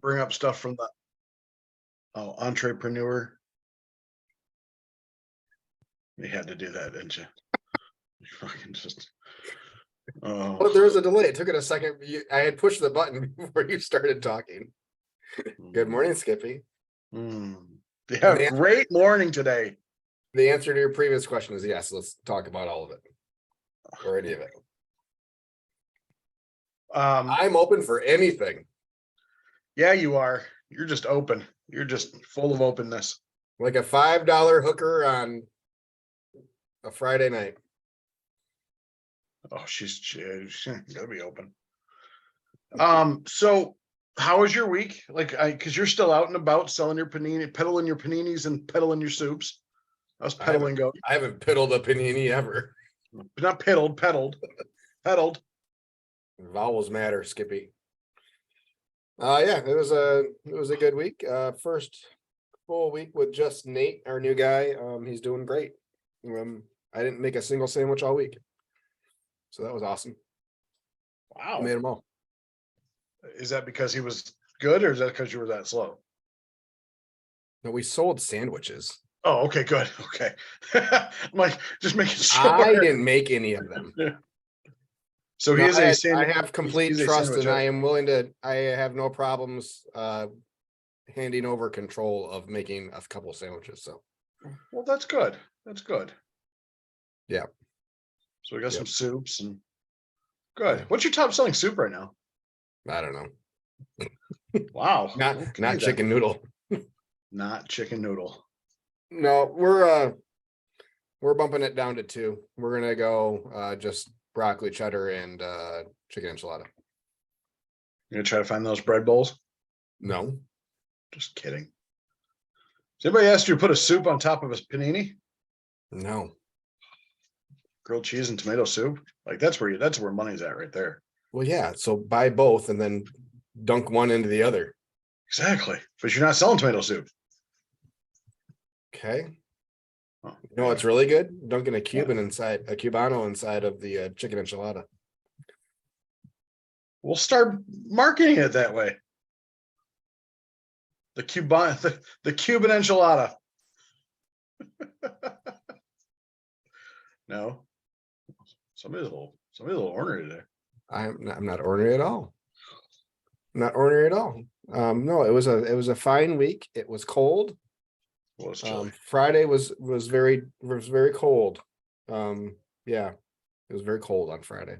bring up stuff from the entrepreneur. You had to do that, didn't you? You fucking just. Oh, Well, there was a delay. It took it a second. I had pushed the button before you started talking. Good morning, Skippy. Yeah, great morning today. The answer to your previous question is yes. Let's talk about all of it, or any of it. I'm open for anything. Yeah, you are. You're just open. You're just full of openness. Like a $5 hooker on a Friday night. Oh, she's gotta be open. So how was your week? Like, because you're still out and about selling your panini, peddling your paninis and peddling your soups. How's peddling going? I haven't piddled a panini ever. Not peddled, peddled. Vowels matter, Skippy. Yeah, it was a good week. First full week with just Nate, our new guy. He's doing great. I didn't make a single sandwich all week, so that was awesome. Wow. I made them all. Is that because he was good, or is that because you were that slow? No, we sold sandwiches. Oh, okay, good. Okay. I'm like, just making sure. I didn't make any of them. So he is a sandwich. I have complete trust, and I am willing to. I have no problems handing over control of making a couple sandwiches. So, well, that's good. That's good. Yeah. So we got some soups and good. What's your top selling soup right now? I don't know. Wow. Not chicken noodle. Not chicken noodle. No, we're bumping it down to 2. We're gonna go just broccoli cheddar and chicken enchilada. You're gonna try to find those bread bowls? No. Just kidding. Has anybody asked you to put a soup on top of a panini? No. Grilled cheese and tomato soup? Like that's where money's at right there. Well, yeah. So buy both and then dunk one into the other. Exactly. But you're not selling tomato soup. Okay. Oh, you know what's really good? Dunking a Cubano inside of the chicken enchilada. We'll start marketing it that way. The Cuban enchilada. No. Somebody's a little ornery today. I'm not ornery at all. I'm not ornery at all. No, it was a fine week. It was cold. Well, it's chilly. Friday was very cold. Yeah, it was very cold on Friday.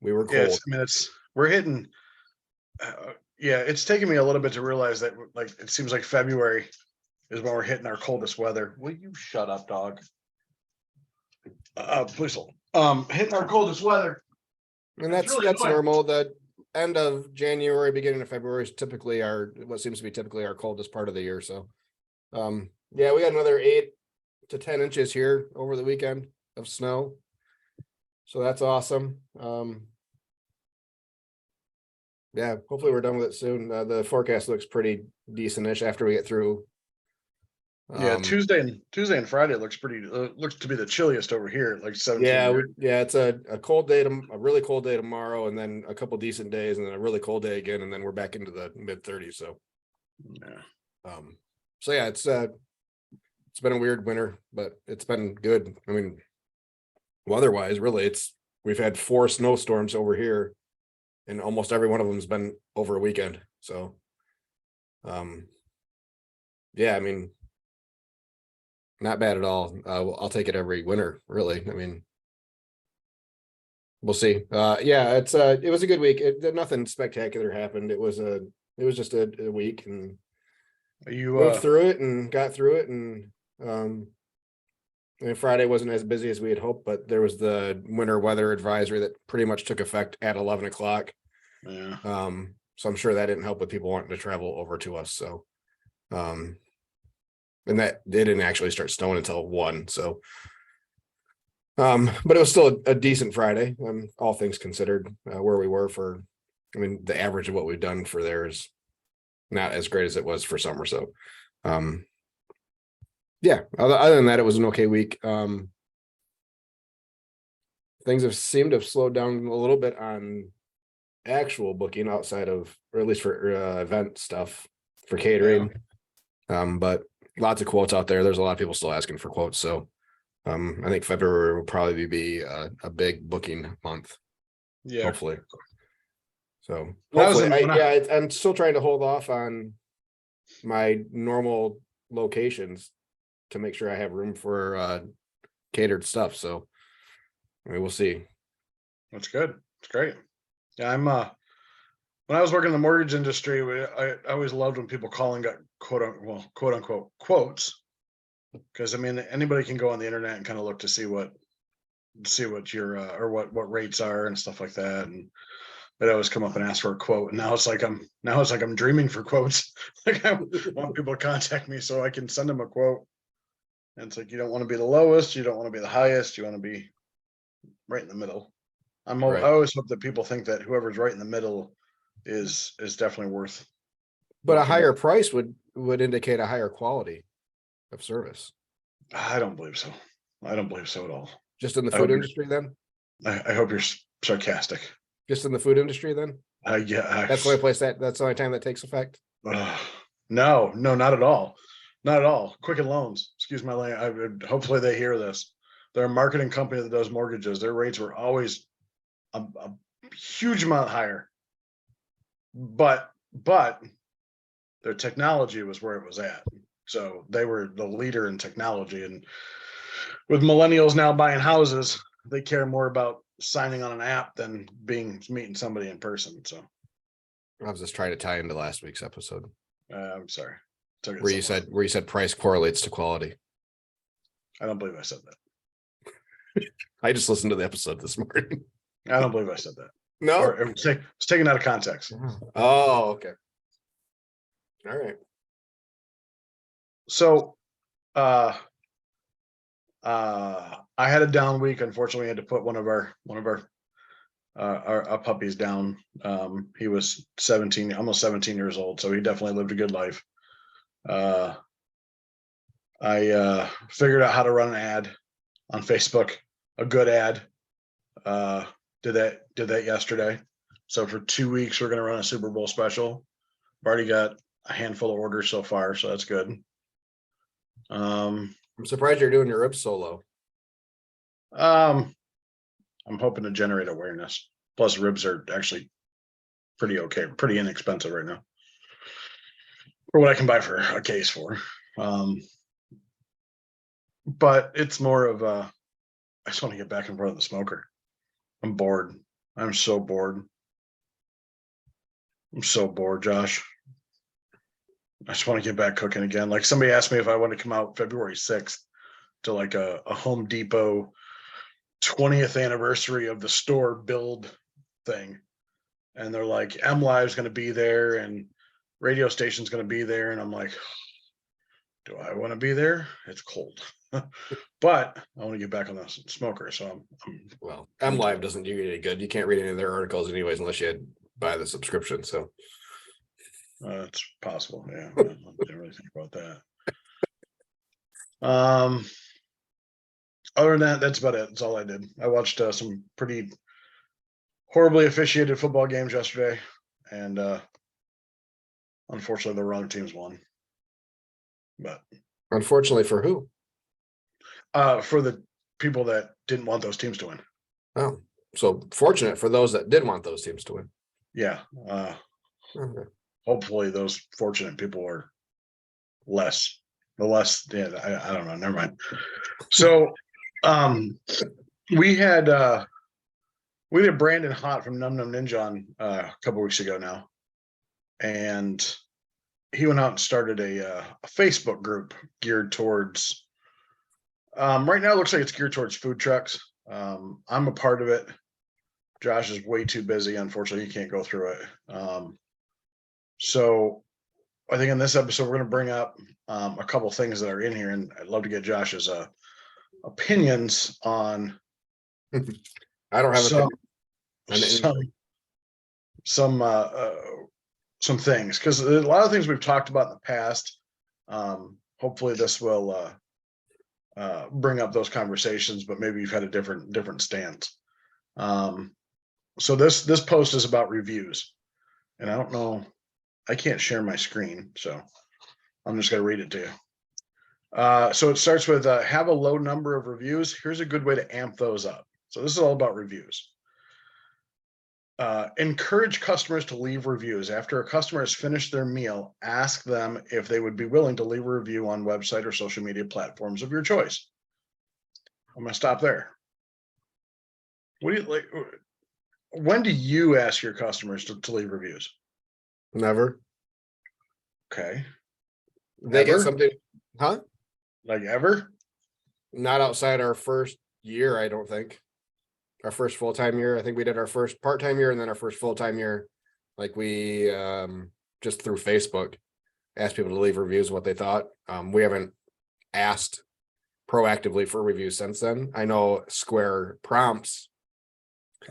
We were cold. Yeah, we're hitting. Yeah, it's taken me a little bit to realize that, like, it seems like February is when we're hitting our coldest weather. Will you shut up, dog? Please hold. Hitting our coldest weather. And that's normal. The end of January, beginning of February is typically what seems to be typically our coldest part of the year. So, yeah, we got another 8 to 10 inches here over the weekend of snow. So that's awesome. Yeah, hopefully we're done with it soon. The forecast looks pretty decent-ish after we get through. Yeah, Tuesday and Friday looks to be the chilliest over here, like 17. Yeah, it's a cold day, a really cold day tomorrow, and then a couple decent days, and then a really cold day again, and then we're back into the mid-30s. So, yeah. So yeah, it's been a weird winter, but it's been good. I mean, weather-wise, really, we've had 4 snowstorms over here, and almost every one of them has been over a weekend. So, yeah, I mean, not bad at all. I'll take it every winter, really. I mean, we'll see. Yeah, it was a good week. Nothing spectacular happened. It was just a week, and you moved through it and got through it, and Friday wasn't as busy as we had hoped, but there was the winter weather advisory that pretty much took effect at 11 o'clock. Yeah. So I'm sure that didn't help with people wanting to travel over to us. So, and that they didn't actually start snowing until 1. So, but it was still a decent Friday, all things considered, where we were the average of what we've done for there is not as great as it was for summer. So, yeah, other than that, it was an okay week. Things have seemed to have slowed down a little bit on actual booking outside of, or at least for event stuff for catering. But lots of quotes out there. There's a lot of people still asking for quotes. So I think February will probably be a big booking month, Yeah. hopefully. So When I was hopefully, in- when I- I'm still trying to hold off on my normal locations to make sure I have room for catered stuff. So I mean, we'll see. That's good. It's great. Yeah, I'm when I was working in the mortgage industry, I always loved when people call and got quote unquote quotes. Because I mean, anybody can go on the internet and kind of look to see what your or what rates are and stuff like that. And they'd always come up and ask for a quote. And now it's like I'm dreaming for quotes. Like I want people to contact me so I can send them a quote. And it's like you don't want to be the lowest, you don't want to be the highest, you want to be right in the middle. I Right. always hope that people think that whoever's right in the middle is definitely worth. But a looking higher at. price would indicate a higher quality of service. I don't believe so. I don't believe so at all. Just in the I food hope industry, then? I hope you're sarcastic. Just in the food industry, then? Yeah. That's the only place that's the only time that takes effect. No, not at all. Not at all. Quicken Loans. Excuse my language. I would hopefully they hear this. They're a marketing company that does mortgages. Their rates were always a huge amount higher. But their technology was where it was at. So they were the leader in technology. And with millennials now buying houses, they care more about signing on an app than meeting somebody in person. So I was just trying to tie into last week's episode I'm sorry. Took it where you somewhere. said price correlates to quality. I don't believe I said that. I just listened to the episode this morning. I don't believe I said that. No. Or it was taken out of context. Oh, okay. All right. So I had a down week. Unfortunately, I had to put one of our puppies down. He was 17, almost 17 years old, so he definitely lived a good life. I figured out how to run an ad on Facebook, a good ad. Did that yesterday. So for 2 weeks, we're gonna run a Super Bowl special. I've already got a handful of orders so far, so that's good. I'm surprised you're doing your ribs solo. I'm hoping to generate awareness. Plus, ribs are actually pretty okay, pretty inexpensive right now for what I can buy for a case for. But it's more of I just want to get back in front of the smoker. I'm bored. I'm so bored. I'm so bored, Josh. I just want to get back cooking again. Like somebody asked me if I want to come out February 6th to like a Home Depot 20th anniversary of the store build thing. And they're like, M Live's going to be there and radio station's going to be there. And I'm like, do I want to be there? It's cold. But I want to get back on the smoker. So Well, M Live doesn't do you any good. You can't read any of their articles anyways unless you buy the subscription. So it's possible. Yeah. I didn't really think about that. Other than that, that's about it. That's all I did. I watched some pretty horribly officiated football games yesterday, and unfortunately, the wrong teams won. But unfortunately for who? for the people that didn't want those teams to win. Oh, so fortunate for those that did want those teams to win. Yeah. Okay. Hopefully, those fortunate people are less. Yeah, I don't know. Never mind. So, we had Brandon Hott from Num Num Ninja on a couple weeks ago now, and he went out and started a Facebook group geared towards. Right now, it looks like it's geared towards food trucks. I'm a part of it. Josh is way too busy. Unfortunately, he can't go through it. So I think in this episode, we're going to bring up a couple things that are in here, and I'd love to get Josh's opinions on. I don't have some things, because a lot of things we've talked about in the past. Hopefully, this will bring up those conversations, but maybe you've had a different stance. So this post is about reviews, and I don't know, I can't share my screen, so I'm just gonna read it to you. So it starts with have a low number of reviews. Here's a good way to amp those up. So this is all about reviews. Encourage customers to leave reviews. After a customer has finished their meal, ask them if they would be willing to leave a review on website or social media platforms of your choice. I'm gonna stop there. What do you like? When do you ask your customers to leave reviews? Never. Okay. They get Ever? something, huh? Like ever? Not outside our first year, I don't think. Our first full-time year. I think we did our first part-time year and then our first full-time year. Like we just through Facebook asked people to leave reviews what they thought. We haven't asked proactively for reviews since then. I know Square prompts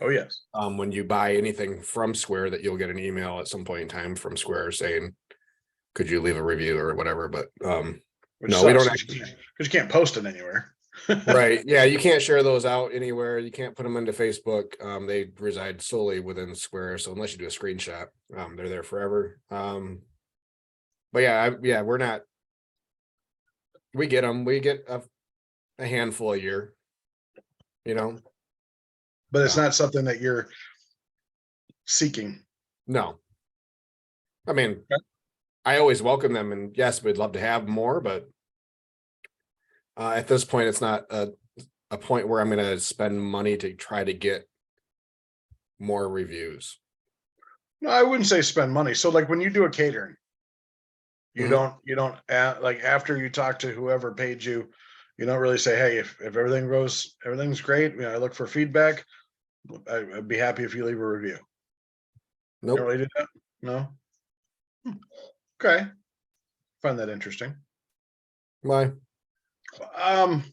Oh yes. when you buy anything from Square that you'll get an email at some point in time from Square saying, could you leave a review or whatever? But Which no, we don't sucks, 'cause you can't post it anywhere. right. Yeah, you can't share those out anywhere. You can't put them into Facebook. They reside solely within Square. So unless you do a screenshot, they're there forever. But yeah, we're not. We get them. We get a handful a year. You know. But it's not something that you're seeking. No. I mean, Okay. I always welcome them, and yes, we'd love to have more, but at this point, it's not a point where I'm going to spend money to try to get more reviews. No, I wouldn't say spend money. So like when you do a catering, you don't like after you talk to whoever paid you, you don't really say, hey, if everything's great, I look for feedback. I'd be happy if you leave a review. You don't Nope. really do that? No. Okay. Find that interesting. Why? Um,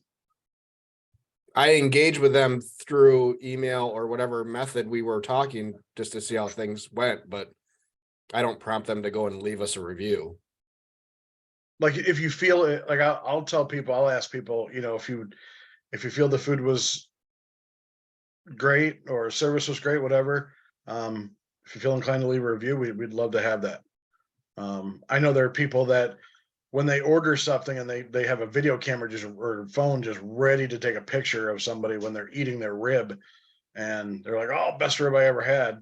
I engage with them through email or whatever method we were talking just to see how things went, but I don't prompt them to go and leave us a review. like if you feel it, like I'll tell people, I'll ask people, if you feel the food was great or service was great, whatever. If you feel inclined to leave a review, we'd love to have that. I know there are people that when they order something and they have a video camera or phone just ready to take a picture of somebody when they're eating their rib, and they're like, "Oh, best rib I ever had."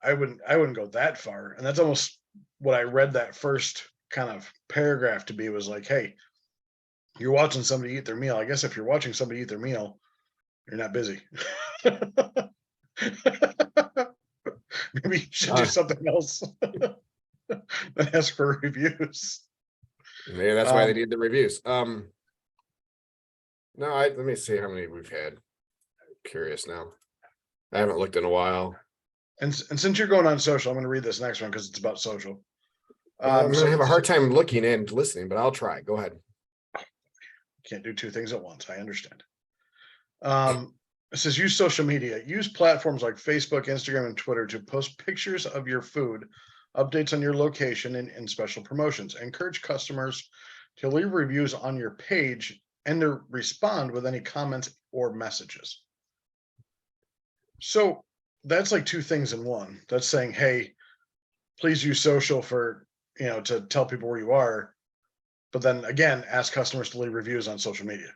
I wouldn't go that far, and that's almost what I read that first kind of paragraph to be, was like, "Hey, you're watching somebody eat their meal. I guess if you're watching somebody eat their meal, you're not busy." Maybe you should do something else than ask for reviews. Maybe that's why they need the reviews. No, let me see how many we've had. I'm curious now. I haven't looked in a while. And since you're going on social, I'm going to read this next one because it's about social. I'm gonna have a hard time looking and listening, but I'll try. Go ahead. Can't do two things at once. I understand. It says use social media. Use platforms like Facebook, Instagram, and Twitter to post pictures of your food, updates on your location, and special promotions. Encourage customers to leave reviews on your page and to respond with any comments or messages. So that's like two things in one. That's saying, hey, please use social for, to tell people where you are. But then again, ask customers to leave reviews on social media.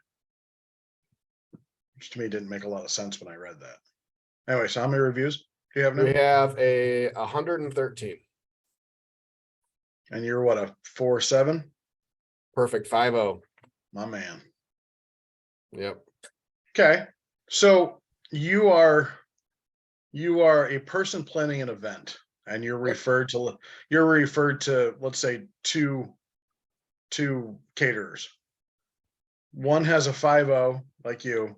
Which to me didn't make a lot of sense when I read that. Anyway, so how many reviews do you have now? We have 113. And you're what, a 4.7? Perfect 5.0. My man. Yep. Okay. So you are a person planning an event, and you're referred to, let's say, two caterers. One has a 5.0 like you,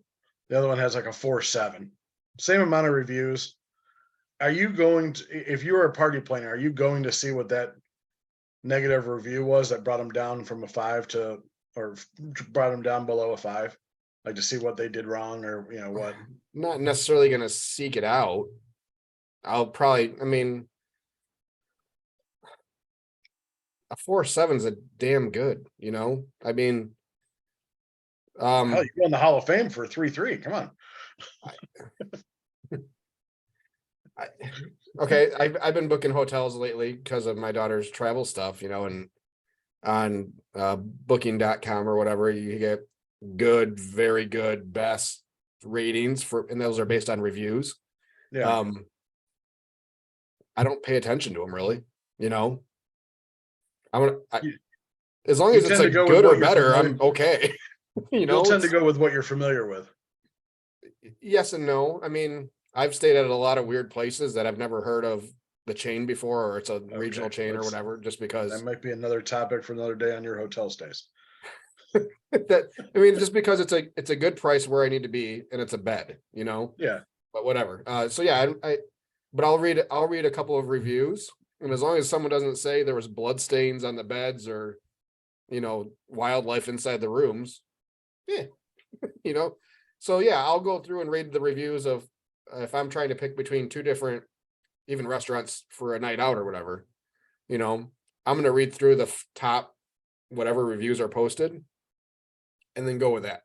the other one has like a 4.7. Same amount of reviews. Are you going to, if you were a party planner, are you going to see what that negative review was that brought them down from a 5 to, or brought them down below a 5? Like to see what they did wrong, or what? Not necessarily gonna seek it out. I'll probably, I mean, a 4.7 is a damn good, I mean, Hell, you go in the Hall of Fame for 3.3. Come on. Okay, I've been booking hotels lately because of my daughter's travel stuff, and on booking.com or whatever, you get good, very good, best ratings and those are based on reviews. Yeah. I don't pay attention to them really, I want You, as long you as it's tend to like go with good or what you're better, familiar. I'm okay. You'll tend to go with what you're familiar with. Yes and no. I mean, I've stayed at a lot of weird places that I've never heard of the chain before, or it's a regional Okay, chain or whatever, just that because might be another topic for another day on your hotel stays. just because it's a good price where I need to be and it's a bed, Yeah. but whatever. So yeah, but I'll read a couple of reviews, and as long as someone doesn't say there was blood stains on the beds or wildlife inside the rooms, yeah, you know. So yeah, I'll go through and read the reviews of if I'm trying to pick between two different even restaurants for a night out or whatever, I'm going to read through the top whatever reviews are posted and then go with that.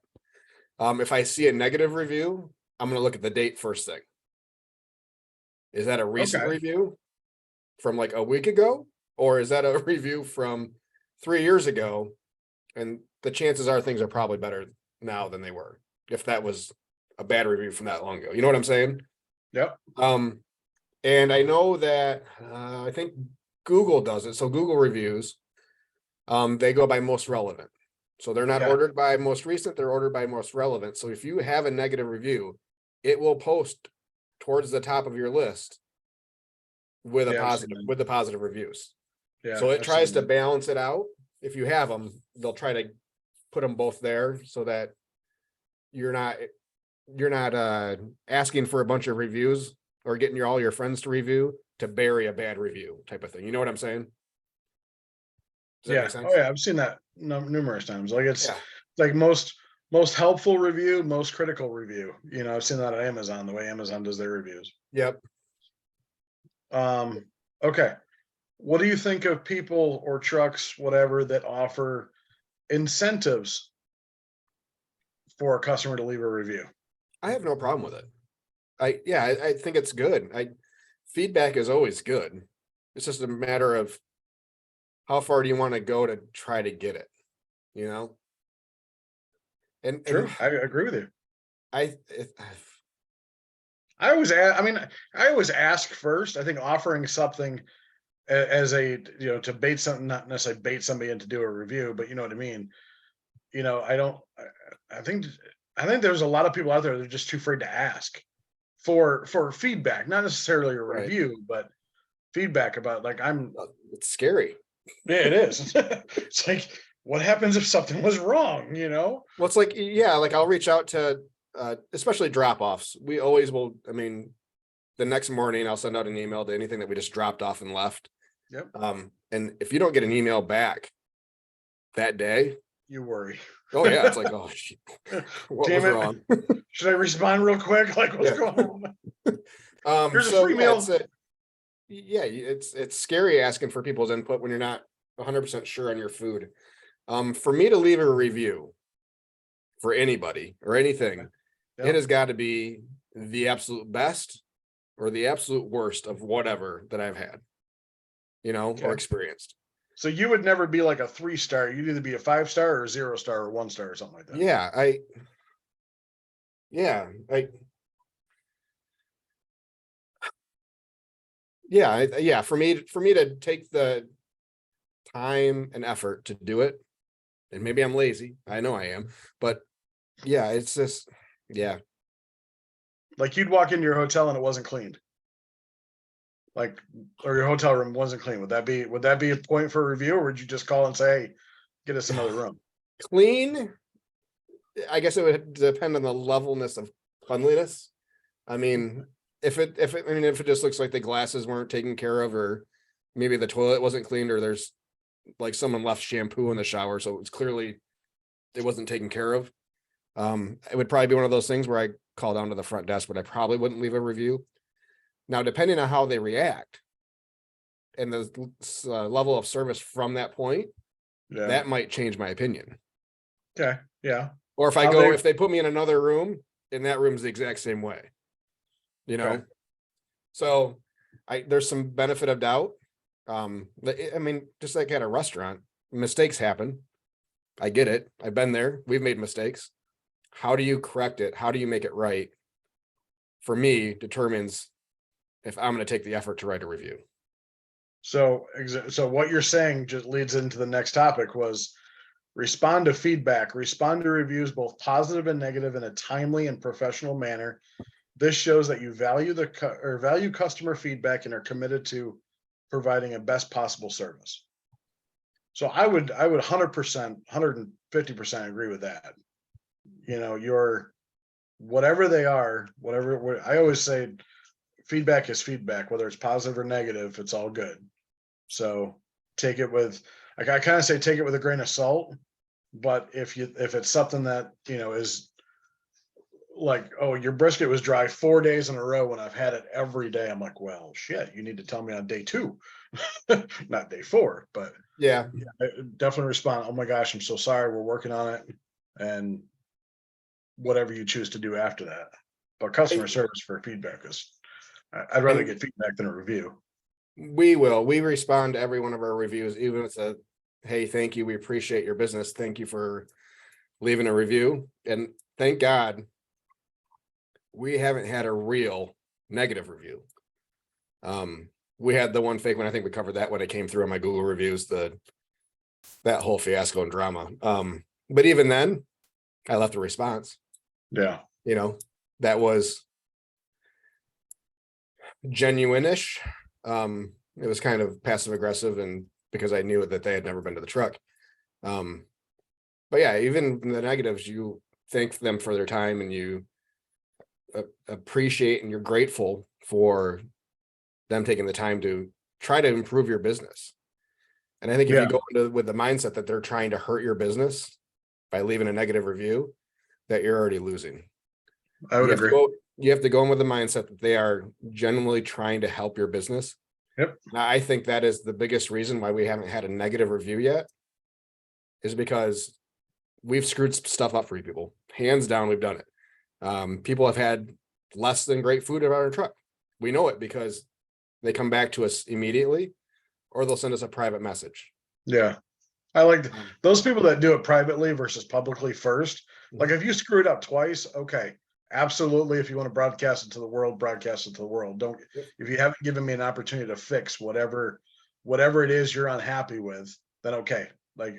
If I see a negative review, I'm going to look at the date first thing. Is that a recent Okay. review from like a week ago, or is that a review from 3 years ago? And the chances are things are probably better now than they were if that was a bad review from that long ago. You know what I'm saying? Yep. And I know that I think Google does it. So Google reviews, they go by most relevant. So they're not Yeah. ordered by most recent, they're ordered by most relevant. So if you have a negative review, it will post towards the top of your list with Yeah, I've seen the positive reviews. Yeah. So it I've tries seen to that. balance it out. If you have them, they'll try to put them both there so that you're not asking for a bunch of reviews or getting all your friends to review to bury a bad review type of thing. You know what I'm saying? Does that Yeah. make sense? Oh yeah, I've seen that numerous times. Like it's Yeah. like most helpful review, most critical review. I've seen that on Amazon, the way Amazon does their reviews. Yep. Okay. What do you think of people or trucks, whatever, that offer incentives for a customer to leave a review? I have no problem with it. I think it's good. Feedback is always good. It's just a matter of how far do you want to go to try to get it, you know? And True. I agree with you. I it, I always ask first. I think offering something as to bait something, not necessarily bait somebody in to do a review, but you know what I mean. I don't. I think there's a lot of people out there that are just too afraid to ask for feedback, not necessarily a right. review, but feedback about It's scary. Yeah, it is. It's like, what happens if something was wrong? Well, it's like, yeah, like I'll reach out to especially drop-offs. We always will. I mean, the next morning I'll send out an email to anything that we just dropped off and left. Yep. And if you don't get an email back that day, You worry. oh yeah, it's like, oh shit, what Damn was it. wrong? Should I respond real quick? Like, what's going on? Here's a So free yeah, meal. it's scary asking for people's input when you're not 100% sure on your food. For me to leave a review for anybody or anything, Yep. it has got to be the absolute best or the absolute worst of whatever that I've had, Okay. or experienced. So you would never be like a 3-star. You'd either be a 5-star or a 0-star or 1-star or something like that. For me to take the time and effort to do it, and maybe I'm lazy, I know I am, but yeah, it's just, yeah. Like you'd walk into your hotel and it wasn't cleaned. Like, or your hotel room wasn't clean. Would that be a point for a review, or would you just call and say, hey, get us another room? Clean, I guess it would depend on the levelness of cleanliness. I mean, if it just looks like the glasses weren't taken care of, or maybe the toilet wasn't cleaned, or there's like someone left shampoo in the shower, so it's clearly it wasn't taken care of. It would probably be one of those things where I call down to the front desk, but I probably wouldn't leave a review. Now, depending on how they react and the level of service from that point, Yeah. that might change my opinion. Okay. Yeah. Or if they put me in another room and that room's the exact same way, Okay. So there's some benefit of doubt. Just like at a restaurant, mistakes happen. I get it. I've been there. We've made mistakes. How do you correct it? How do you make it right? For me, determines if I'm going to take the effort to write a review. So what you're saying just leads into the next topic was respond to feedback, respond to reviews, both positive and negative, in a timely and professional manner. This shows that you value value customer feedback and are committed to providing a best possible service. So I would 100%, 150% agree with that. Your whatever they are, whatever I always say, feedback is feedback, whether it's positive or negative, it's all good. So take it with, like I kind of say, take it with a grain of salt. But if it's something that, is like, oh, your brisket was dry 4 days in a row when I've had it every day, I'm like, well, shit, you need to tell me on day 2, not day 4. But yeah, I definitely respond. Oh my gosh, I'm so sorry. We're working on it, and whatever you choose to do after that. But customer service for feedback is, I'd rather get feedback than a review. We respond to every one of our reviews, even if it's a, hey, thank you, we appreciate your business, thank you for leaving a review. And thank God we haven't had a real negative review. We had the one fake one. I think we covered that when it came through on my Google reviews, that whole fiasco and drama. But even then, I left a response. Yeah. That was genuine-ish. It was kind of passive aggressive, and because I knew that they had never been to the truck. But yeah, even the negatives, you thank them for their time, and you appreciate and you're grateful for them taking the time to try to improve your business. And I think if you go into with the mindset that they're trying to hurt your business by leaving a negative review, that you're already losing. I would agree. You have to go in with the mindset that they are genuinely trying to help your business. Yep. Now, I think that is the biggest reason why we haven't had a negative review yet, is because we've screwed stuff up for you people. Hands down, we've done it. People have had less than great food in our truck. We know it because they come back to us immediately, or they'll send us a private message. Yeah. I like those people that do it privately versus publicly first. Like if you screw it up twice, okay, absolutely. If you want to broadcast it to the world, broadcast it to the world. Don't, if you haven't given me an opportunity to fix whatever it is you're unhappy with, then okay. Like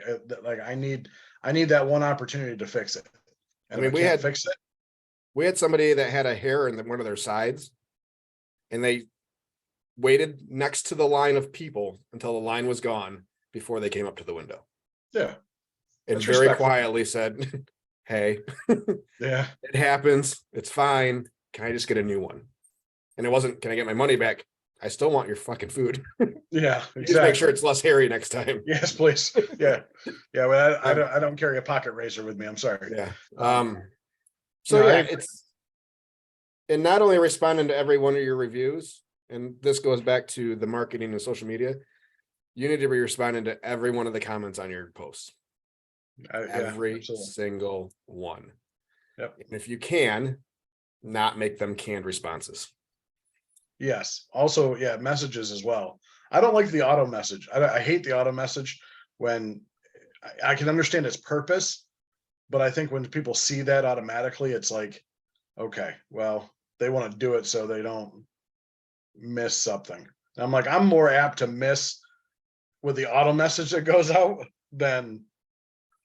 I need that one opportunity to fix it. And if I can't fix it. We had somebody that had a hair in one of their sides, and they waited next to the line of people until the line was gone before they came up to the window. Yeah. And very quietly said, hey, yeah, it happens. It's fine. Can I just get a new one? And it wasn't, can I get my money back? I still want your fucking food. Yeah, exactly. Just make sure it's less hairy next time. Yes, please. Yeah. Yeah. Well, I don't carry a pocket razor with me. I'm sorry. Yeah. And not only responding to every one of your reviews, and this goes back to the marketing and social media, you need to be responding to every one of the comments on your posts. Every single one. Yep. And if you can, not make them canned responses. Yes. Also, yeah, messages as well. I don't like the auto message. I hate the auto message when I can understand its purpose, but I think when people see that automatically, it's like, okay, well, they want to do it so they don't miss something. And I'm like, I'm more apt to miss with the auto message that goes out than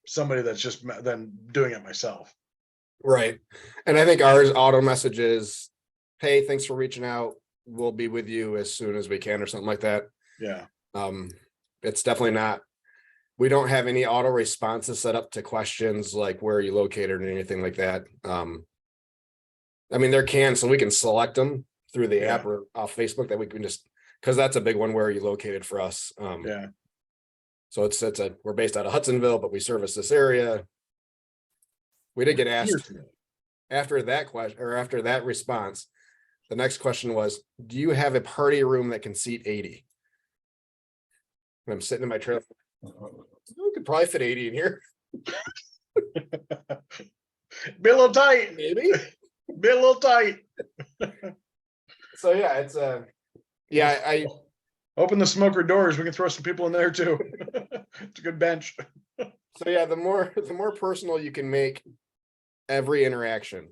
somebody that's just then doing it myself. Right. And I think ours auto messages, hey, thanks for reaching out. We'll be with you as soon as we can, or something like that. Yeah. It's definitely not, we don't have any auto responses set up to questions like where are you located or anything like that. I mean, there can, so we can select them through the app or off Facebook, that we can just, because that's a big one, where are you located for us. Yeah. So we're based out of Hudsonville, but we service this area. We did get asked after that question, or after that response, the next question was, do you have a party room that can seat 80? And I'm sitting in my trailer. We could probably fit 80 in here. Be a little tight. Maybe. Be a little tight. So yeah, it's I Open the smoker doors. We can throw some people in there too. It's a good bench. so yeah, the more personal you can make every interaction,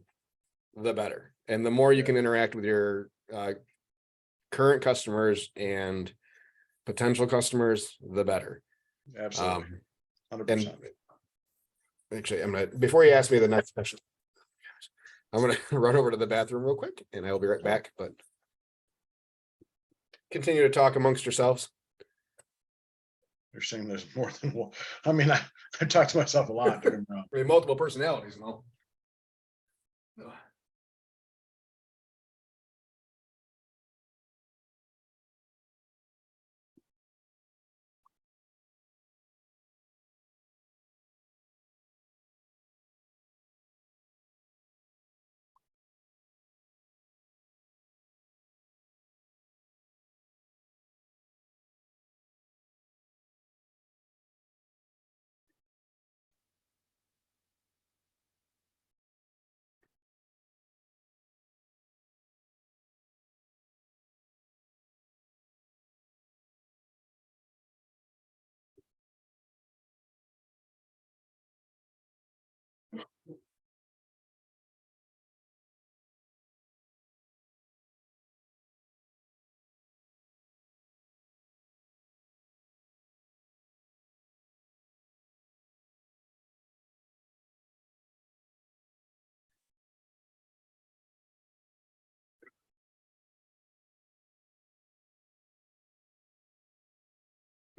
the better. And the more you can interact with your current customers and potential customers, the better. Absolutely. 100%. And actually, I'm gonna, before you ask me the next question, I'm gonna run over to the bathroom real quick and I'll be right back, but continue to talk amongst yourselves. You're saying there's more than one. I mean, I talk to myself a lot. I mean, multiple personalities, no.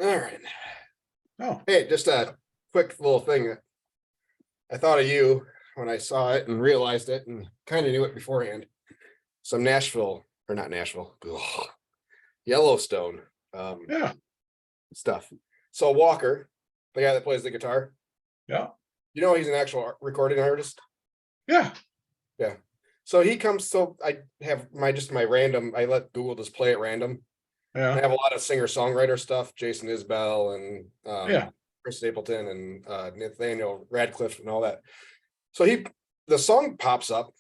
All right. Oh, Hey, just a quick little thing. I thought of you when I saw it and realized it and kind of knew it beforehand. Some Nashville, or not Nashville, ugh, Yellowstone yeah. stuff. So Walker, the guy that plays the guitar, Yeah. you know, he's an actual recording artist. Yeah. Yeah. So he comes, so I have my random, I let Google just play at random. I Yeah. have a lot of singer-songwriter stuff, Jason Isbell and Yeah. Chris Stapleton and Nathaniel Radcliffe and all that. So the song pops up.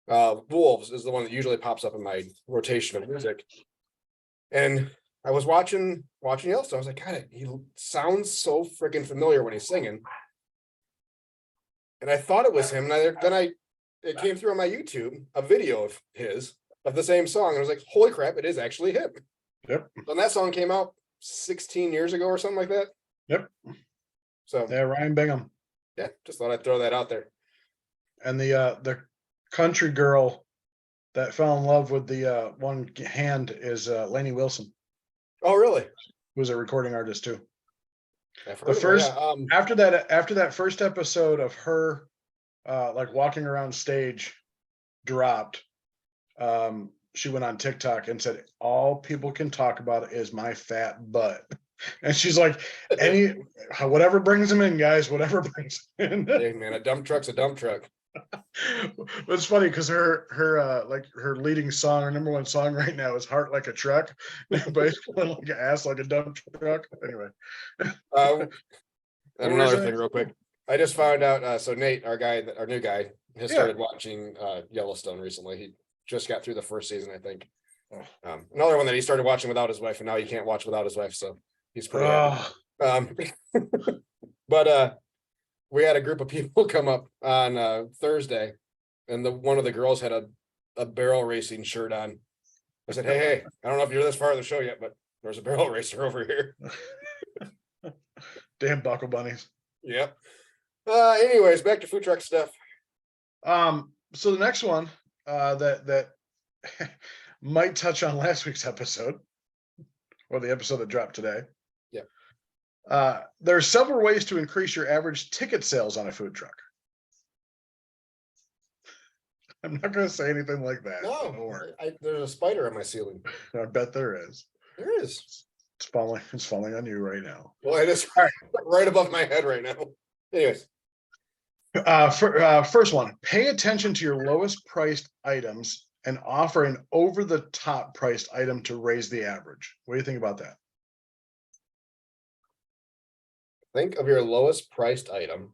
Wolves is the one that usually pops up in my rotation of music. And I was watching Yellowstone. I was like, God, he sounds so freaking familiar when he's singing. And I thought it was him. And then it came through on my YouTube, a video of his, of the same song. And I was like, holy crap, it is actually him. Yep. And that song came out 16 years ago or something like that. Yep. So Yeah, Ryan Bingham. yeah, just thought I'd throw that out there. And the country girl that fell in love with the one hand is Lainey Wilson, Oh, really? who's a recording artist too. I've heard The of it, first yeah. after that first episode of her like walking around stage dropped, she went on TikTok and said, all people can talk about is my fat butt. And she's like, whatever brings them in, guys, whatever brings them in. Hey, man, a dump truck's a dump truck. But it's funny because her like her leading song, her number one song right now is Heart Like a Truck. Basically like an ass like a dump truck. Anyway. And another saying? thing real quick. I just found out, so Nate, our new guy, has Yeah. started watching Yellowstone recently. He just got through the first season, I think. Another one that he started watching without his wife, and now he can't watch without his wife, so he's pretty happy. But we had a group of people come up on Thursday, and one of the girls had a barrel racing shirt on. I said, hey, I don't know if you're this far of the show yet, but there's a barrel racer over here. Damn buckle bunnies. Yep. Anyways, back to food truck stuff. So the next one that might touch on last week's episode, or the episode that dropped today. Yeah. There are several ways to increase your average ticket sales on a food truck. I'm not going to say anything like that. No, Don't worry. there's a spider on my ceiling. I bet there is. There is. It's falling on you right now. Well, it is right above my head right now. Anyways. First one, pay attention to your lowest priced items and offer an over the top priced item to raise the average. What do you think about that? Think of your lowest priced item.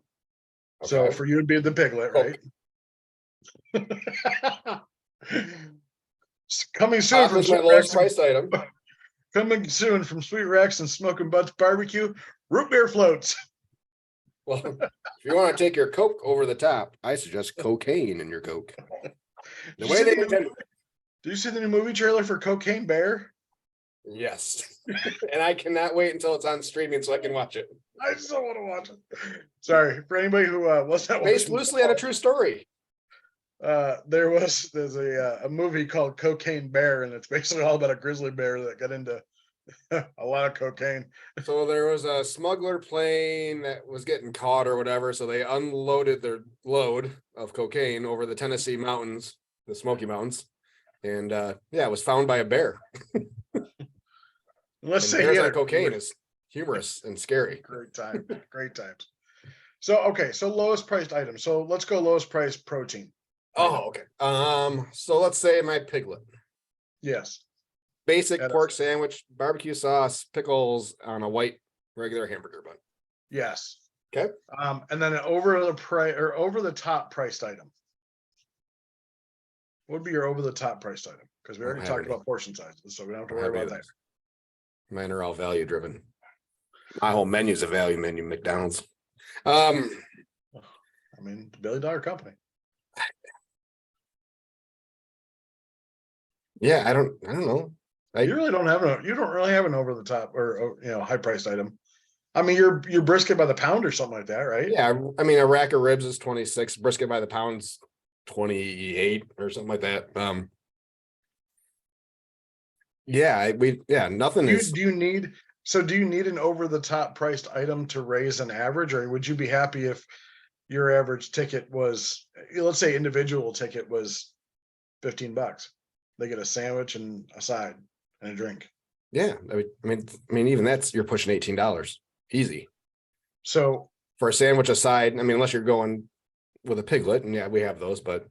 Okay. So for you to be the piglet, right? Coming soon Pop from is my Sweet lowest Rex. priced item. Coming soon from Sweet Rex and Smoking Butts Barbecue. Root beer floats. Well, if you want to take your Coke over the top, I suggest cocaine in your Coke. The way they intended it. Do you see the new movie trailer for Cocaine Bear? Yes. And I cannot wait until it's on streaming so I can watch it. I still want to watch it. Sorry for anybody who was not Based watching. loosely on a true story. There's a movie called Cocaine Bear, and it's basically all about a grizzly bear that got into a lot of cocaine. So there was a smuggler plane that was getting caught or whatever. So they unloaded their load of cocaine over the Tennessee mountains, the Smoky Mountains. And it was found by a bear. Let's And say bears he on had cocaine is humorous and scary. great time, great times. So okay, so lowest priced item. So let's go lowest priced protein. Oh, okay. So let's say my piglet. Yes. Basic That is- pork sandwich, barbecue sauce, pickles on a white regular hamburger bun. Yes. Okay. And then an over the top priced item. What would be your over the top priced item? Because we Don't already have talked any. about portion sizes, so we don't have to Don't worry have about any that. of Mine are all value driven. My whole menu's a value menu, McDonald's. I mean, the $1 billion company. Yeah, I don't know. You don't really have an over the top or high priced item. I mean, your brisket by the pound or something like that, right? Yeah, I mean, a rack of ribs is 26, brisket by the pound's 28 or something like that. Nothing is. Do you need an over the top priced item to raise an average, or would you be happy if your average ticket was, let's say individual ticket was $15? They get a sandwich and a side and a drink. Yeah, I mean, even that's you're pushing $18 easy. So For a sandwich aside, I mean, unless you're going with a piglet, and yeah, we have those, but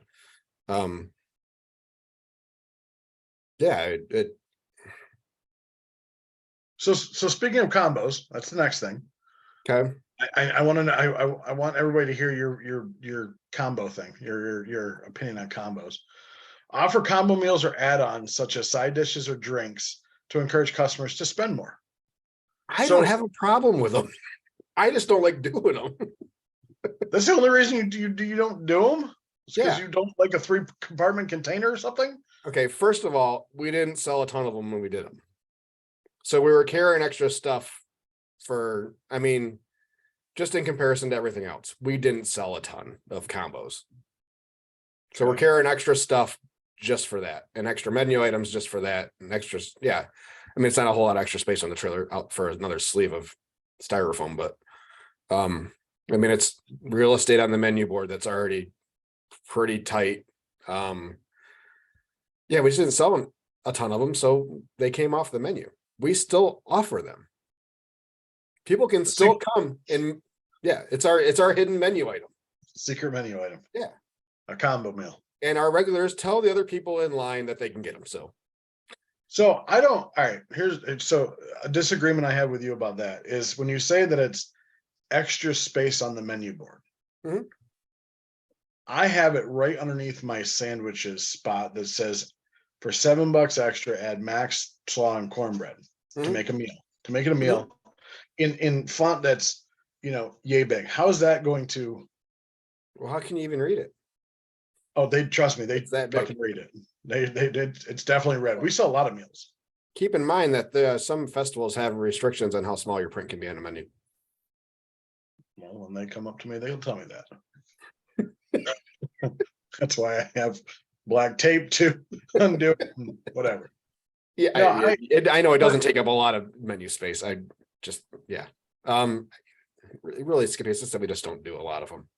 so speaking of combos, that's the next thing. okay. I want to know. I want everybody to hear your combo thing, your opinion on combos. Offer combo meals or add-ons such as side dishes or drinks to encourage customers to spend more. I don't have a problem with them. I just don't like doing them. That's the only reason you don't do them? Because Yeah. you don't like a 3-compartment container or something? Okay, first of all, we didn't sell a ton of them when we did them. So we were carrying extra stuff just in comparison to everything else, we didn't sell a ton of combos. So we're Okay. carrying extra stuff just for that, and extra menu items just for that, and extras. Yeah. I mean, it's not a whole lot of extra space on the trailer out for another sleeve of styrofoam, but I mean, it's real estate on the menu board that's already pretty tight. Yeah, we just didn't sell a ton of them, so they came off the menu. We still offer them. People can still come and it's our hidden menu item. Secret menu item. Yeah. A combo meal. And our regulars tell the other people in line that they can get them. So I don't, all right, so a disagreement I have with you about that is when you say that it's extra space on the menu board. Mhm. I have it right underneath my sandwiches spot that says for $7 extra, add max slaw and cornbread to Mhm. make it a meal in font that's, yay big. How is that going to? Well, how can you even read it? Oh, they trust me. They It's that big. fucking read it. They did. It's definitely red. We sell a lot of meals. Keep in mind that some festivals have restrictions on how small your print can be on a menu. Well, when they come up to me, they'll tell me that. That's why I have black tape to undo it and whatever. Yeah, No, I know it doesn't take up a lot of menu space. Really, Skippy, it's just that we just don't do a lot of them.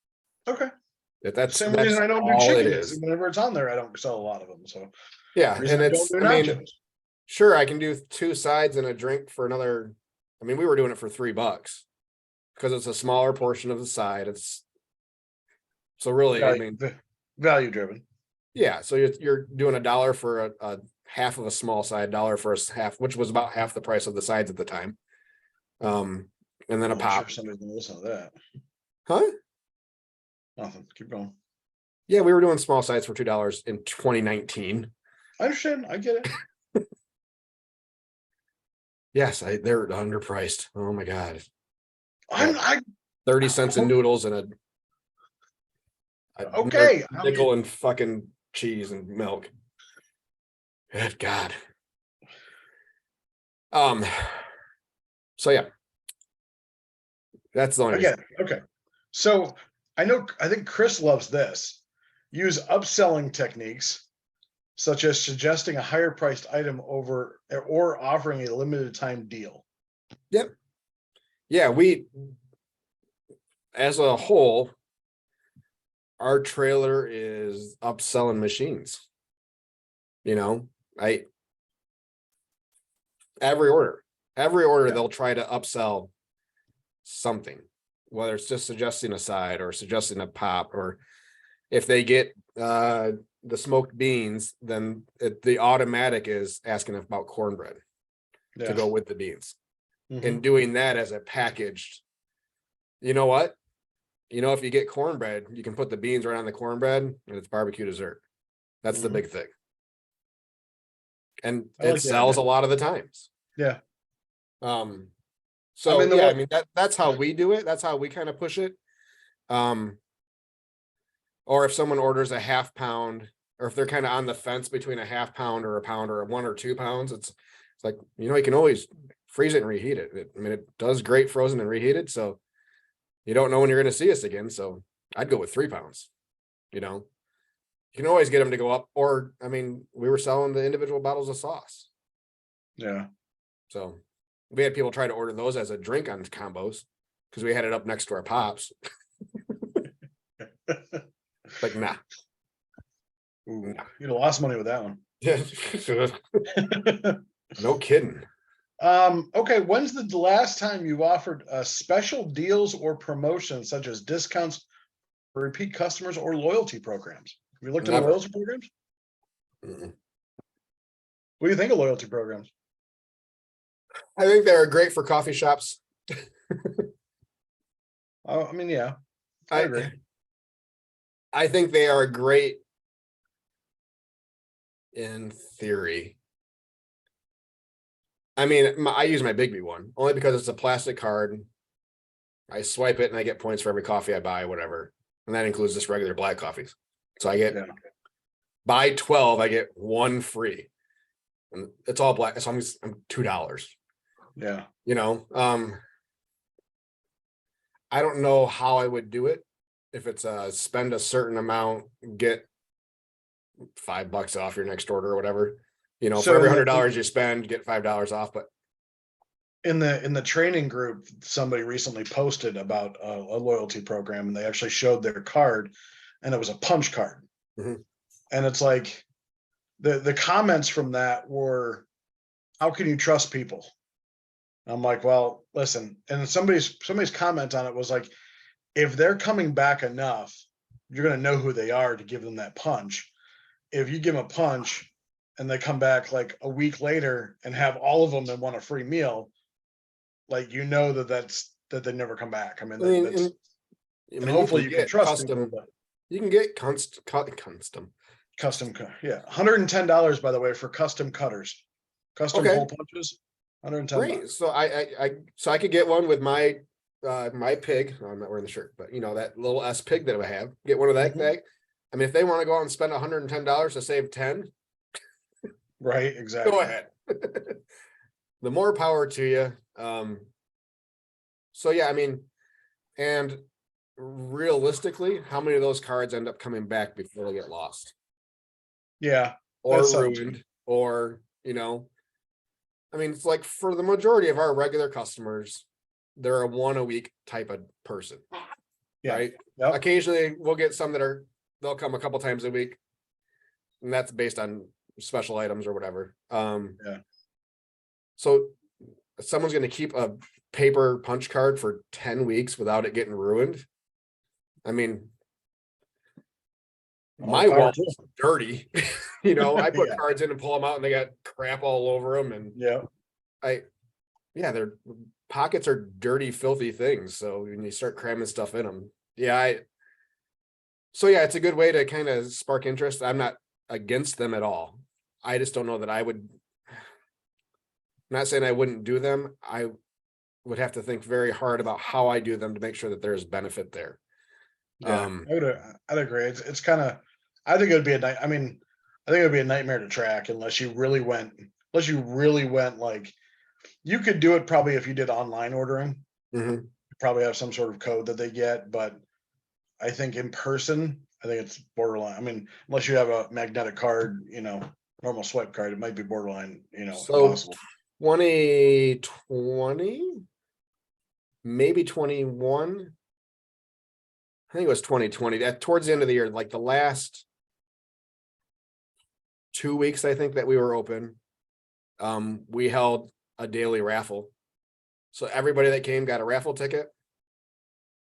Okay. That's Same reason I don't do all it chicken. is. Whenever it's on there, I don't sell a lot of them. So Yeah, reason and I don't do I mean, nachos. sure, I can do 2 sides and a drink for another. I mean, we were doing it for $3 because it's a smaller portion of the side. It's so really, I mean, value driven. yeah. So you're doing $1 for a half of a small side, $1 for a half, which was about half the price of the sides at the time. And then a I'm pop. sure somebody's gonna listen to that. Huh? Nothing. Keep going. Yeah, we were doing small sides for $2 in 2019. I understand. I get it. Yes, they're underpriced. Oh my God. I 30 cents in noodles and a okay. nickel and fucking cheese and milk. Good God. So yeah. That's the only Again, okay. So I think Chris loves this. Use upselling techniques such as suggesting a higher priced item over or offering a limited time deal. Yep. Yeah, we as a whole, our trailer is upselling machines. You know, every order Yeah. they'll try to upsell something, whether it's just suggesting a side or suggesting a pop, or if they get the smoked beans, then the automatic is asking about cornbread to go with the beans. And doing that as a packaged, you know what? You know, if you get cornbread, you can put the beans right on the cornbread and it's barbecue dessert. That's the big thing. And it sells a lot of the times. Yeah. So I mean that's how we do it. That's how we kind of push it. Or if someone orders a half pound, or if they're kind of on the fence between a half pound or a pound or 1 or 2 pounds, it's like, you know, you can always freeze it and reheat it. I mean, it does great frozen and reheated. So you don't know when you're going to see us again. So I'd go with 3 pounds, you know, you can always get them to go up. Or, I mean, we were selling the individual bottles of sauce. Yeah. So we had people try to order those as a drink on combos because we had it up next to our pops. Like, nah. Ooh, you'd have lost money with that one. Yeah. No kidding. Okay. When's the last time you've offered special deals or promotions such as discounts for repeat customers or loyalty programs? Have you looked at loyalty programs? Mm-mm. What do you think of loyalty programs? I think they're great for coffee shops. I mean, yeah, I agree. I think they are great in theory. I mean, I use my Bigby one only because it's a plastic card. I swipe it and I get points for every coffee I buy, whatever. And that includes just regular black coffees. So I get buy 12, I get 1 free. And it's all black. So I'm $2. Yeah. You know, I don't know how I would do it. If it's spend a certain amount, get $5 off your next order or whatever, you know, so for every $100 you spend, get $5 off. But in the training group, somebody recently posted about a loyalty program, and they actually showed their card, and it was a punch card. And it's like the comments from that were, how can you trust people? I'm like, well, listen, and somebody's comment on it was like, if they're coming back enough, you're going to know who they are to give them that punch. If you give them a punch and they come back like a week later and have all of them and want a free meal, like, you know, that they never come back. I mean, and hopefully you can trust them. You can get custom. Yeah. $110, by the way, for custom cutters, custom hole punches. $110. Great. So I could get one with my pig. Oh, I'm not wearing the shirt, but you know, that little S pig that I have, get one of that bag. I mean, if they want to go out and spend $110 to save 10, right? Exactly. Go ahead. The more power to you. So yeah, I mean, and realistically, how many of those cards end up coming back before they get lost? Yeah. Or ruined, or, you know, I mean, it's like for the majority of our regular customers, they're a 1 a week type of person. Yeah. Right. Yep. Occasionally we'll get some they'll come a couple times a week. And that's based on special items or whatever. Yeah. So someone's going to keep a paper punch card for 10 weeks without it getting ruined. I mean, my wall's dirty. You know, I put cards in and pull them out and they got crap all over them. And their pockets are dirty, filthy things. So when you start cramming stuff in them, it's a good way to kind of spark interest. I'm not against them at all. I just don't know that I would. I'm not saying I wouldn't do them. I would have to think very hard about how I do them to make sure that there's benefit there. Yeah, I'd agree. It's kind of, I think it would be a night. I mean, I think it would be a nightmare to track unless you really went, like, you could do it probably if you did online ordering. Mhm. You probably have some sort of code that they get, but I think in person, I think it's borderline. I mean, unless you have a magnetic card, normal swipe card, it might be borderline, So impossible. 2020, maybe 21. I think it was 2020. That towards the end of the year, like the last 2 weeks, I think that we were open. We held a daily raffle. So everybody that came got a raffle ticket.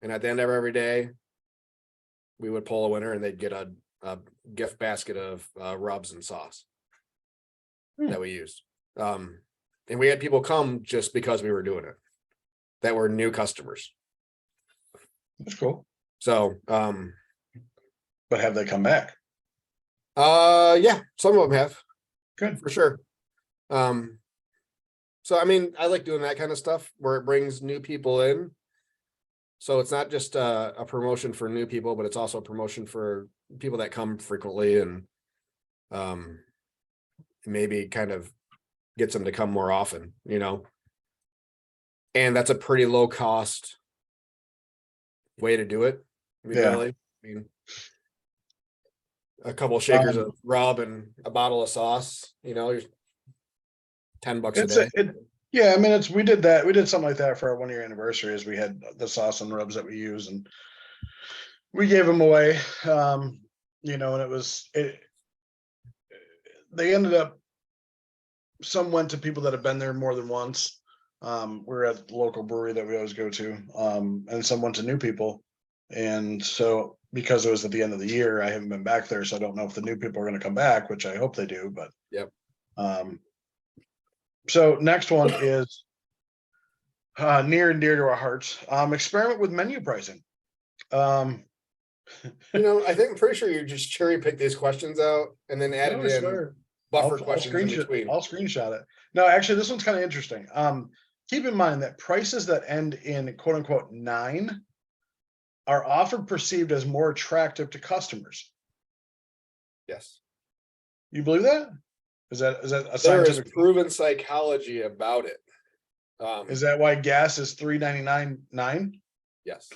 And at the end of every day, we would pull a winner and they'd get a gift basket of rubs and sauce that we used. And we had people come just because we were doing it, that were new customers. That's cool. So, but have they come back? yeah, some of them have. Good. For sure. So I mean, I like doing that kind of stuff where it brings new people in. So it's not just a promotion for new people, but it's also a promotion for people that come frequently, and maybe kind of gets them to come more often, and that's a pretty low cost way to do it. I mean, Yeah. really, I mean, a couple of shakers of rub and a bottle of sauce, you're $10 a day. Yeah, I mean, we did that. We did something like that for our 1 year anniversary, as we had the sauce and rubs that we use, and we gave them away. And they ended up, some went to people that have been there more than once. We're at the local brewery that we always go to, and some went to new people. And so, because it was at the end of the year, I haven't been back there, so I don't know if the new people are going to come back, which I hope they do. But yep. So next one is near and dear to our hearts. Experiment with menu pricing. I think I'm pretty sure you just cherry pick these questions out and then add it in buffer questions in between. I'll screenshot it. No, actually, this one's kind of interesting. Keep in mind that prices that end in quote unquote 9 are often perceived as more attractive to customers. Yes. You believe that? Is that a scientific? There is proven psychology about it. Is that why gas is $3.99.9? Yes.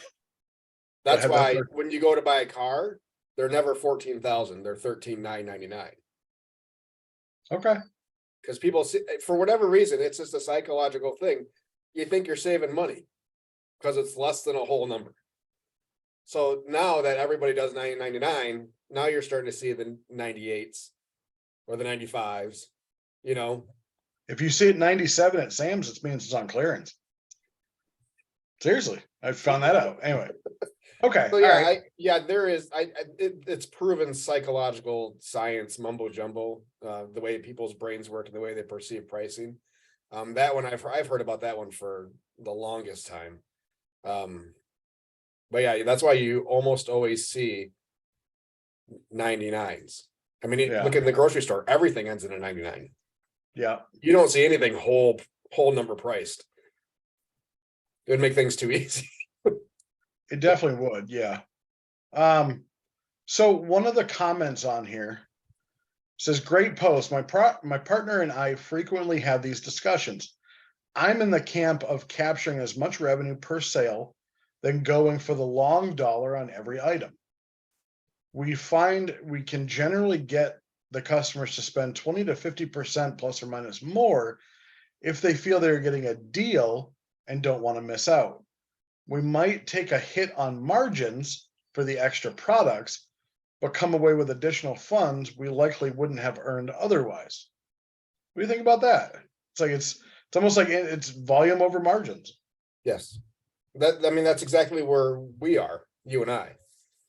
That's why when you go to buy a car, they're never 14,000. They're 13,999. Okay. Because people see, for whatever reason, it's just a psychological thing. You think you're saving money because it's less than a whole number. So now that everybody does 999, now you're starting to see the 98s or the 95s, If you see it 97 at Sam's, it means it's on clearance. Seriously, I found that out. Anyway. Okay. So yeah, there is. It's proven psychological science mumbo jumbo. The way people's brains work and the way they perceive pricing. That one I've heard about that one for the longest time. But yeah, that's why you almost always see 99s. I mean, look in the grocery store, everything ends in a 99. Yeah. You don't see anything whole number priced. It would make things too easy. It definitely would. Yeah. So one of the comments on here says, great post. My partner and I frequently have these discussions. I'm in the camp of capturing as much revenue per sale than going for the long dollar on every item. We find we can generally get the customers to spend 20 to 50% plus or minus more if they feel they're getting a deal and don't want to miss out. We might take a hit on margins for the extra products, but come away with additional funds we likely wouldn't have earned otherwise. What do you think about that? It's like it's almost like it's volume over margins. Yes. That's exactly where we are, you and I.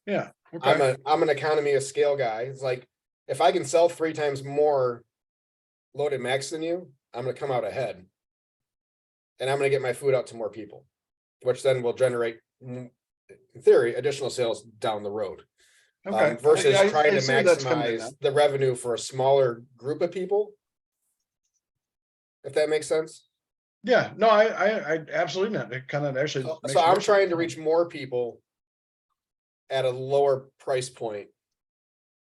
Yeah. Okay. I'm an economy of scale guy. It's like, if I can sell 3 times more loaded max than you, I'm going to come out ahead. And I'm going to get my food out to more people, which then will generate, in theory, additional sales down the road. Okay. Versus trying to see where that's coming in maximize now. the revenue for a smaller group of people. If that makes sense. Yeah, no, I absolutely not. It kind of actually So, makes so I'm more trying sense. to reach more people at a lower price point.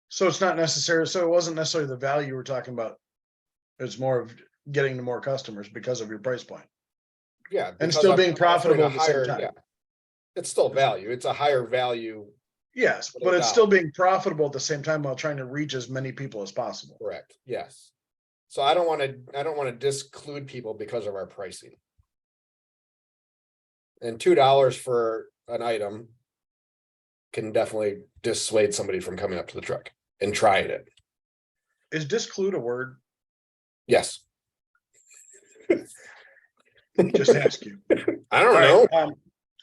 So it's not necessary. So it wasn't necessarily the value we're talking about. It's more of getting to more customers because of your price point. Yeah. And because still I'm being offering profitable a at the same higher, time. yeah. It's still value. It's a higher value. Yes, for but the it's still dollar. being profitable at the same time while trying to reach as many people as possible. Correct. Yes. So I don't want to disclude people because of our pricing. And $2 for an item can definitely dissuade somebody from coming up to the truck and trying it. Is disclude a word? Yes. Just ask you. I don't All know. right,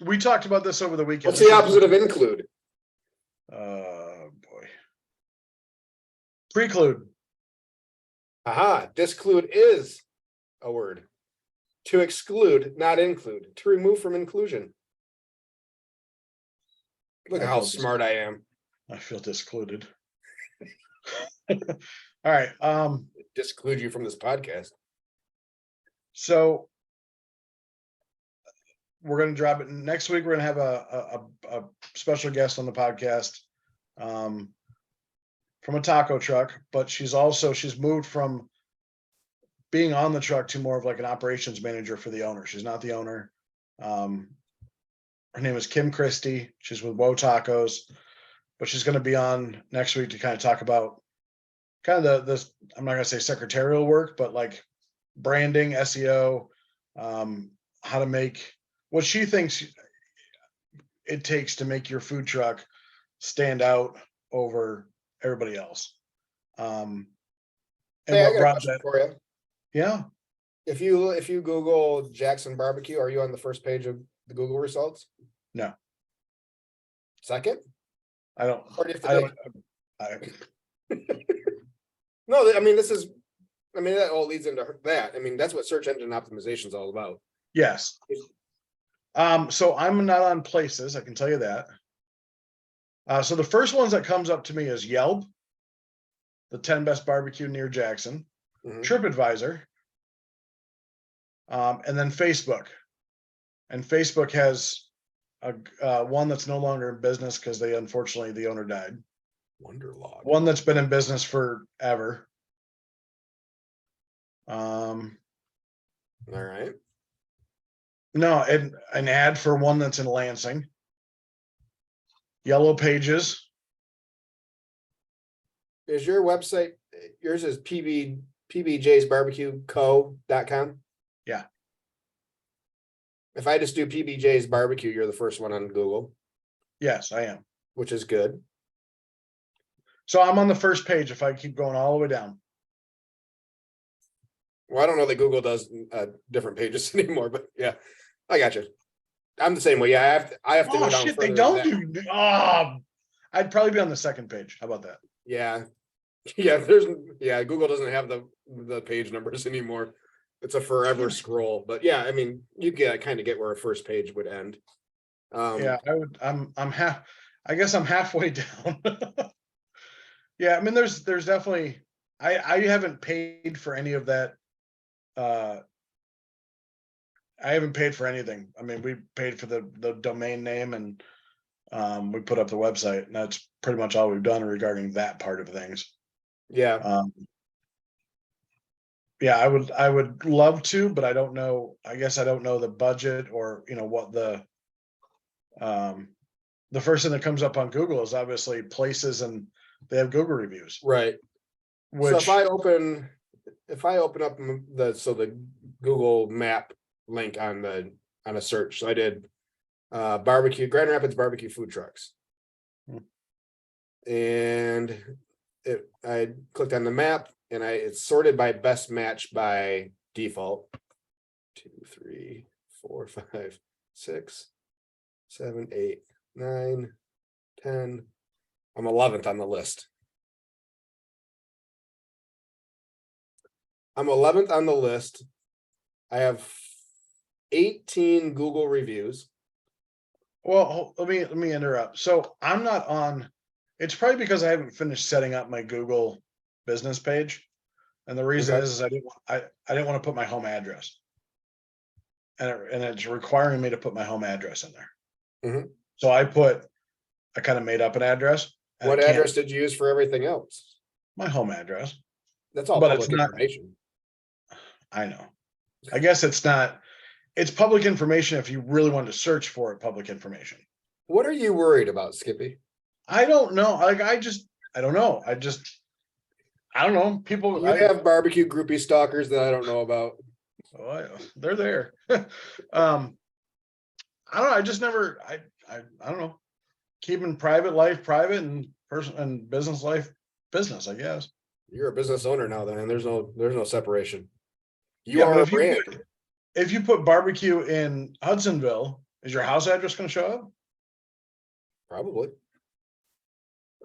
we talked about this over the weekend. What's the opposite of include? Boy. Preclude. Aha, disclude is a word. To exclude, not include. To remove from inclusion. Look at how smart I am. I feel discluded. All right. Disclude you from this podcast. So we're going to drop it next week. We're going to have a special guest on the podcast from a taco truck, but she's moved from being on the truck to more of like an operations manager for the owner. She's not the owner. Her name is Kim Christie. She's with Woe Tacos, but she's going to be on next week to kind of talk about kind of this, I'm not going to say secretarial work, but like branding, SEO, how to make what she thinks it takes to make your food truck stand out over everybody else. And Hey, I what got a brought question that? for you. Yeah. If you Google Jackson barbecue, are you on the first page of the Google results? No, Second? I don't. Or do you have to I dig? don't. No, I mean, that all leads into that. I mean, that's what search engine optimization is all about. Yes. So I'm not on places, I can tell you that. So the first ones that comes up to me is Yelp, the 10 best barbecue near Jackson, TripAdvisor, and then Facebook. And Facebook has a one that's no longer in business because unfortunately the owner died. Wonderlog. One that's been in business forever. All right. No, an ad for one that's in Lansing. Yellow Pages. Is your website, yours is pbjsbarbecueco.com? Yeah. If I just do PBJ's barbecue, you're the first one on Google. Yes, I am. Which is good. So I'm on the first page if I keep going all the way down. Well, I don't know that Google does different pages anymore, but yeah, I got you. I'm the same way. Yeah, I have to go down. Shit, they further don't than do. I'd probably be on the second page. How about that? Yeah. Google doesn't have the page numbers anymore. It's a forever scroll. But yeah, I mean, you kind of get where a first page would end. Yeah, I would. I guess I'm halfway down. Yeah, I mean, there's definitely. I haven't paid for any of that. I haven't paid for anything. I mean, we paid for the domain name and we put up the website, and that's pretty much all we've done regarding that part of things. Yeah. Yeah, I would love to, but I don't know. I guess I don't know the budget or what the first thing that comes up on Google is obviously places, and they have Google reviews. Right. So if I open up the Google map link on a search, so I did Grand Rapids barbecue food trucks. And I clicked on the map and it's sorted by best match by default. 2, 3, 4, 5, 6, 7, 8, 9, 10. I'm 11th on the list. I'm 11th on the list. I have 18 Google reviews. Well, let me interrupt. So I'm not on. It's probably because I haven't finished setting up my Google business page. And the reason Okay. is I didn't want to put my home address. And it's requiring me to put my home address in there. Mhm. So I kind of made up an address. And What I can't, address did you use for everything else? my home address, That's all but it's public not, information. I know. I guess it's public information if you really wanted to search for it, public information. What are you worried about, Skippy? I don't know. Like, I don't know. I don't know. People, You have barbecue groupie stalkers that I don't know about. they're there. I don't know. I just never, I don't know. Keeping private life private and business life business, I guess. You're a business owner now, then, and there's no separation. You Yeah, are but a brand. if you put barbecue in Hudsonville, is your house address going to show up? Probably.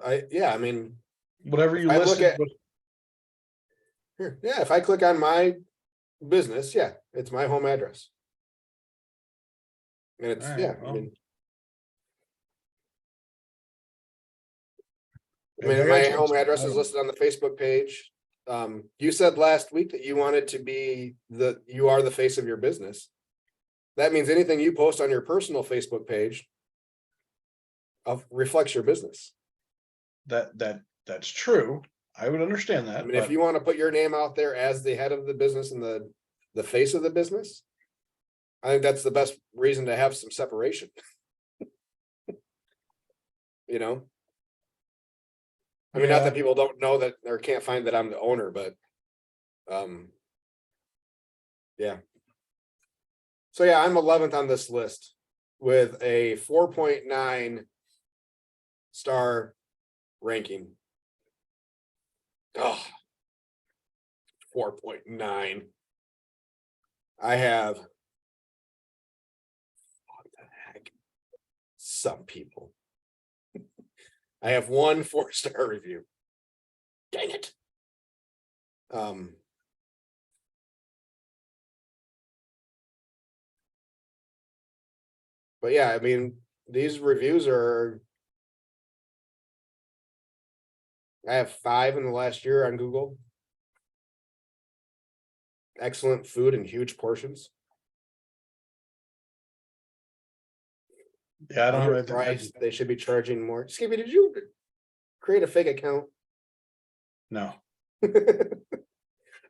I mean, Whatever you I look listed. at here, yeah, if I click on my business, yeah, it's my home address. And it's, All right, yeah, well, I mean, maybe I gotta my change home that. address I is don't know. listed on the Facebook page. You said last week that you wanted to be you are the face of your business. That means anything you post on your personal Facebook page reflects your business. That's true. I would understand I that. mean, if you want to put your name out there as the head of the business and the face of the business, I think that's the best reason to have some separation. You know? I mean, not that people don't know that or can't find that I'm the owner, but yeah. So yeah, I'm 11th on this list with a 4.9 star ranking. Oh, 4.9. I have, what the heck? Some people. I have one 4-star review. Dang it. But yeah, I mean, these reviews are, I have 5 in the last year on Google. Excellent food in huge portions. Yeah, I don't have anything. Underpriced. They should be charging more. Skippy, did you create a fake account? No.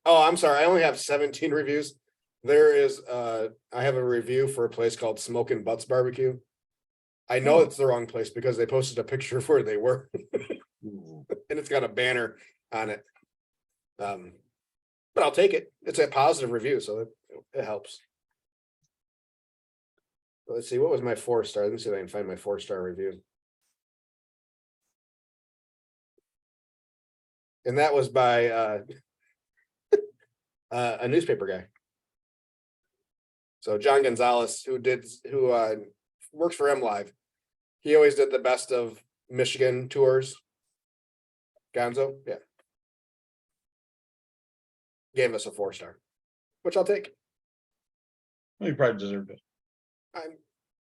Oh, I'm sorry. I only have 17 reviews. There is I have a review for a place called Smokin' Butts Barbecue. I know it's the wrong place because they posted a picture of where they were. And it's got a banner on it. But I'll take it. It's a positive review, so it helps. Let's see, what was my 4-star? Let me see if I can find my 4-star review. And that was by a newspaper guy. So John Gonzalez, who works for MLive. He always did the best of Michigan tours. Gonzo, yeah. Gave us a 4-star, which I'll take. Well, you probably deserved it.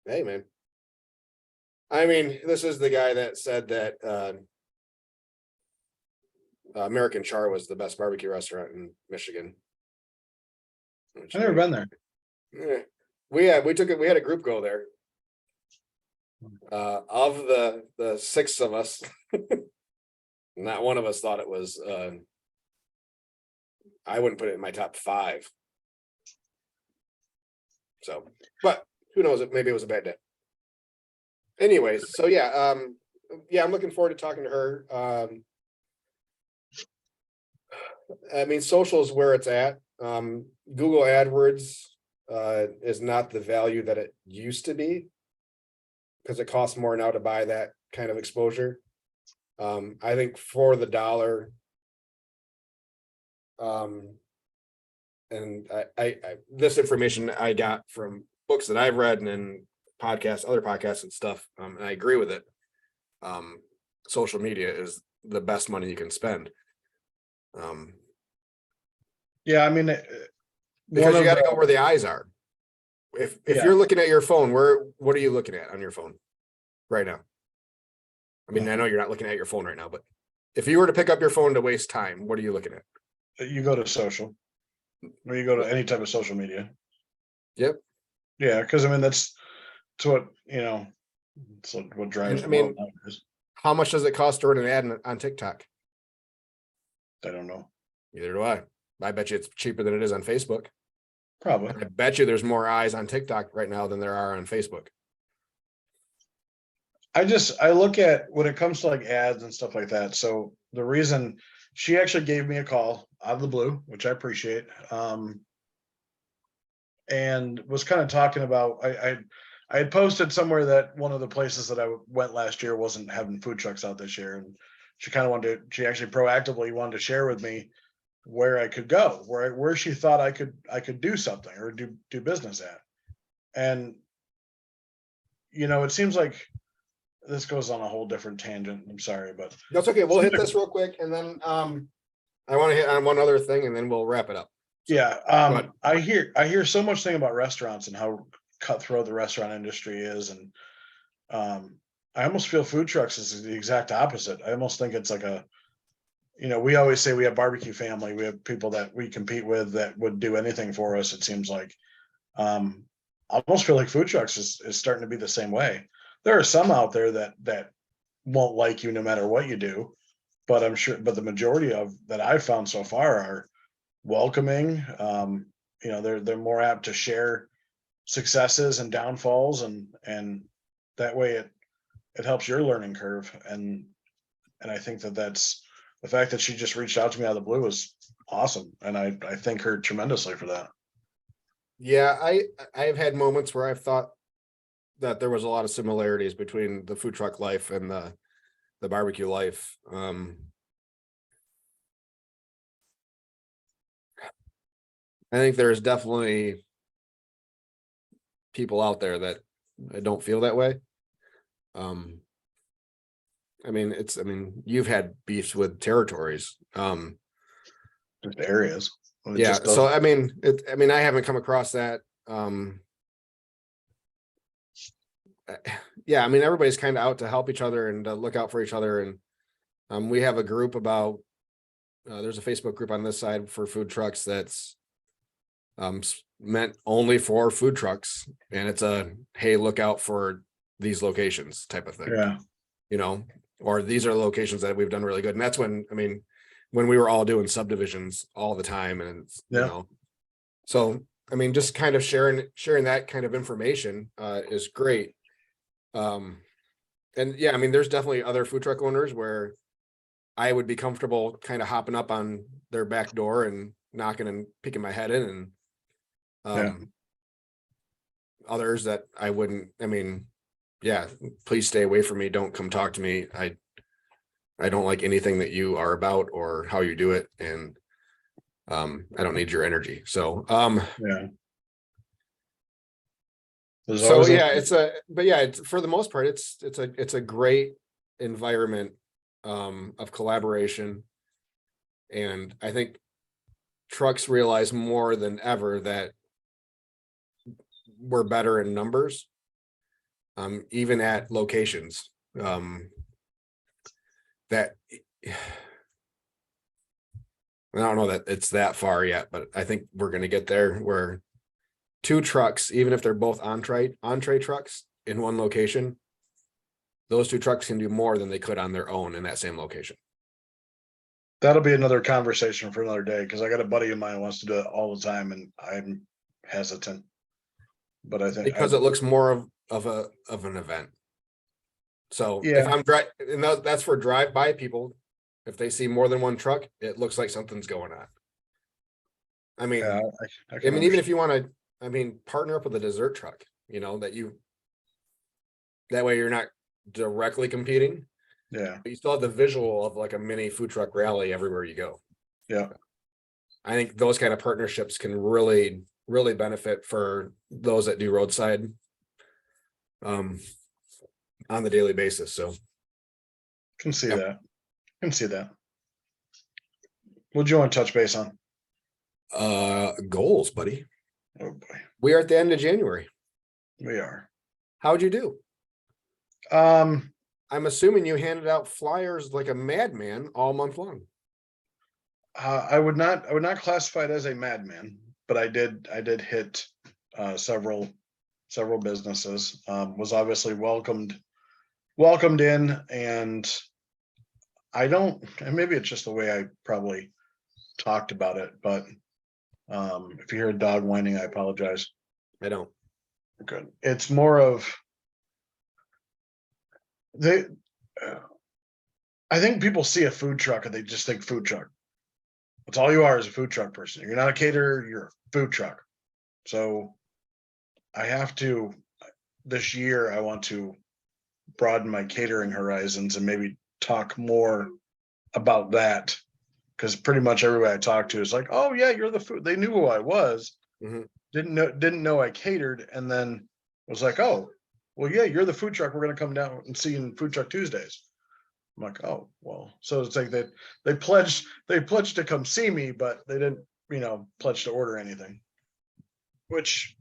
Hey, man. I mean, this is the guy that said that American Char was the best barbecue restaurant in Michigan. I've never been there. Yeah. We had a group go there. Of the 6 of us, not one of us thought it was I wouldn't put it in my top 5. So, but who knows, maybe it was a bad day. Anyways, so yeah, I'm looking forward to talking to her. I mean, social is where it's at. Google AdWords is not the value that it used to be because it costs more now to buy that kind of exposure. I think for the dollar, and I this information I got from books that I've read and then other podcasts and stuff, and I agree with it. Social media is the best money you can spend. Yeah, I mean, Because you got to go where the eyes are. If you're looking at your phone, what are you looking at on your phone right now? I mean, I know you're not looking at your phone right now, but if you were to pick up your phone to waste time, what are you looking at? You go to social, or you go to any type of social media. Yep. Yeah, because I mean that's what it's what drives I the mean, world nowadays. how much does it cost to run an ad on TikTok? I don't know. Neither do I. I bet you it's cheaper than it is on Facebook. Probably. I bet you there's more eyes on TikTok right now than there are on Facebook. I look at when it comes to like ads and stuff like that. So the reason she actually gave me a call out of the blue, which I appreciate, and was kind of talking about I had posted somewhere that one of the places that I went last year wasn't having food trucks out this year, and she kind of she actually proactively wanted to share with me where I could go, where she thought I could do something or do business at. And it seems like this goes on a whole different tangent. I'm sorry, but That's okay. We'll hit this real quick, and then I want to hit on one other thing, and then we'll wrap it up. yeah, But I hear so much thing about restaurants and how cutthroat the restaurant industry is, and I almost feel food trucks is the exact opposite. I almost think it's like we always say we have barbecue family. We have people that we compete with that would do anything for us. It seems like, I almost feel like food trucks is starting to be the same way. There are some out there that won't like you no matter what you do, but the majority of that I've found so far are welcoming. They're more apt to share successes and downfalls, and that way it helps your learning curve. And I think that's the fact that she just reached out to me out of the blue is awesome, and I thank her tremendously for that. yeah, I've had moments where I've thought that there was a lot of similarities between the food truck life and the barbecue life. I think there's definitely people out there that don't feel that way. I mean, you've had beefs with territories. Just areas. It Yeah. just So, doesn't. I haven't come across that. Yeah, everybody's kind of out to help each other and look out for each other. And we have a group about, there's a Facebook group on this side for food trucks that's meant only for food trucks. And it's hey, look out for these locations type of thing. Yeah. Or these are locations that we've done really good. And that's when we were all doing subdivisions all the time. And Yeah. So, just kind of sharing that kind of information is great. And yeah, there's definitely other food truck owners where I would be comfortable kind of hopping up on their back door and knocking and peeking my head in, and others that I wouldn't. Yeah, please stay away from me. Don't come talk to me. I don't like anything that you are about or how you do it. And I don't need your energy. So Yeah. So yeah, it's for the most part, it's a great environment of collaboration. And I think trucks realize more than ever that we're better in numbers, even at locations. That I don't know that it's that far yet, but I think we're going to get there where two trucks, even if they're both entree trucks in one location, those two trucks can do more than they could on their own in that same location. That'll be another conversation for another day, because I got a buddy of mine who wants to do it all the time, and I'm hesitant. But I think because it looks more of an event. So yeah. if I'm and that's for drive-by people. If they see more than one truck, it looks like something's going on. I even if you want to, partner up with a dessert truck, that way you're not directly competing. Yeah. But you still have the visual of like a mini food truck rally everywhere you go. Yeah. I think those kind of partnerships can really, really benefit for those that do roadside on the daily basis. So Can see that. What do you want to touch base on? Goals, buddy. Oh boy. We are at the end of January. We are. How'd you do? I'm assuming you handed out flyers like a madman all month long. I would not classify it as a madman, but I did hit several businesses. Was obviously welcomed in, and and maybe it's just the way I probably talked about it, but if you hear a dog whining, I apologize. I don't. Good. It's more of they. I think people see a food truck and they just think food truck. That's all you are, is a food truck person. You're not a caterer, you're a food truck. So I have to, this year, I want to broaden my catering horizons and maybe talk more about that. Because pretty much everybody I talk to is like, oh yeah, you're the food. They knew who I was. Mhm. Didn't know I catered, and then was like, oh, well, yeah, you're the food truck. We're gonna come down and see you in Food Truck Tuesdays. I'm like, oh, well, so it's like they pledged to come see me, but they didn't, pledge to order anything. Which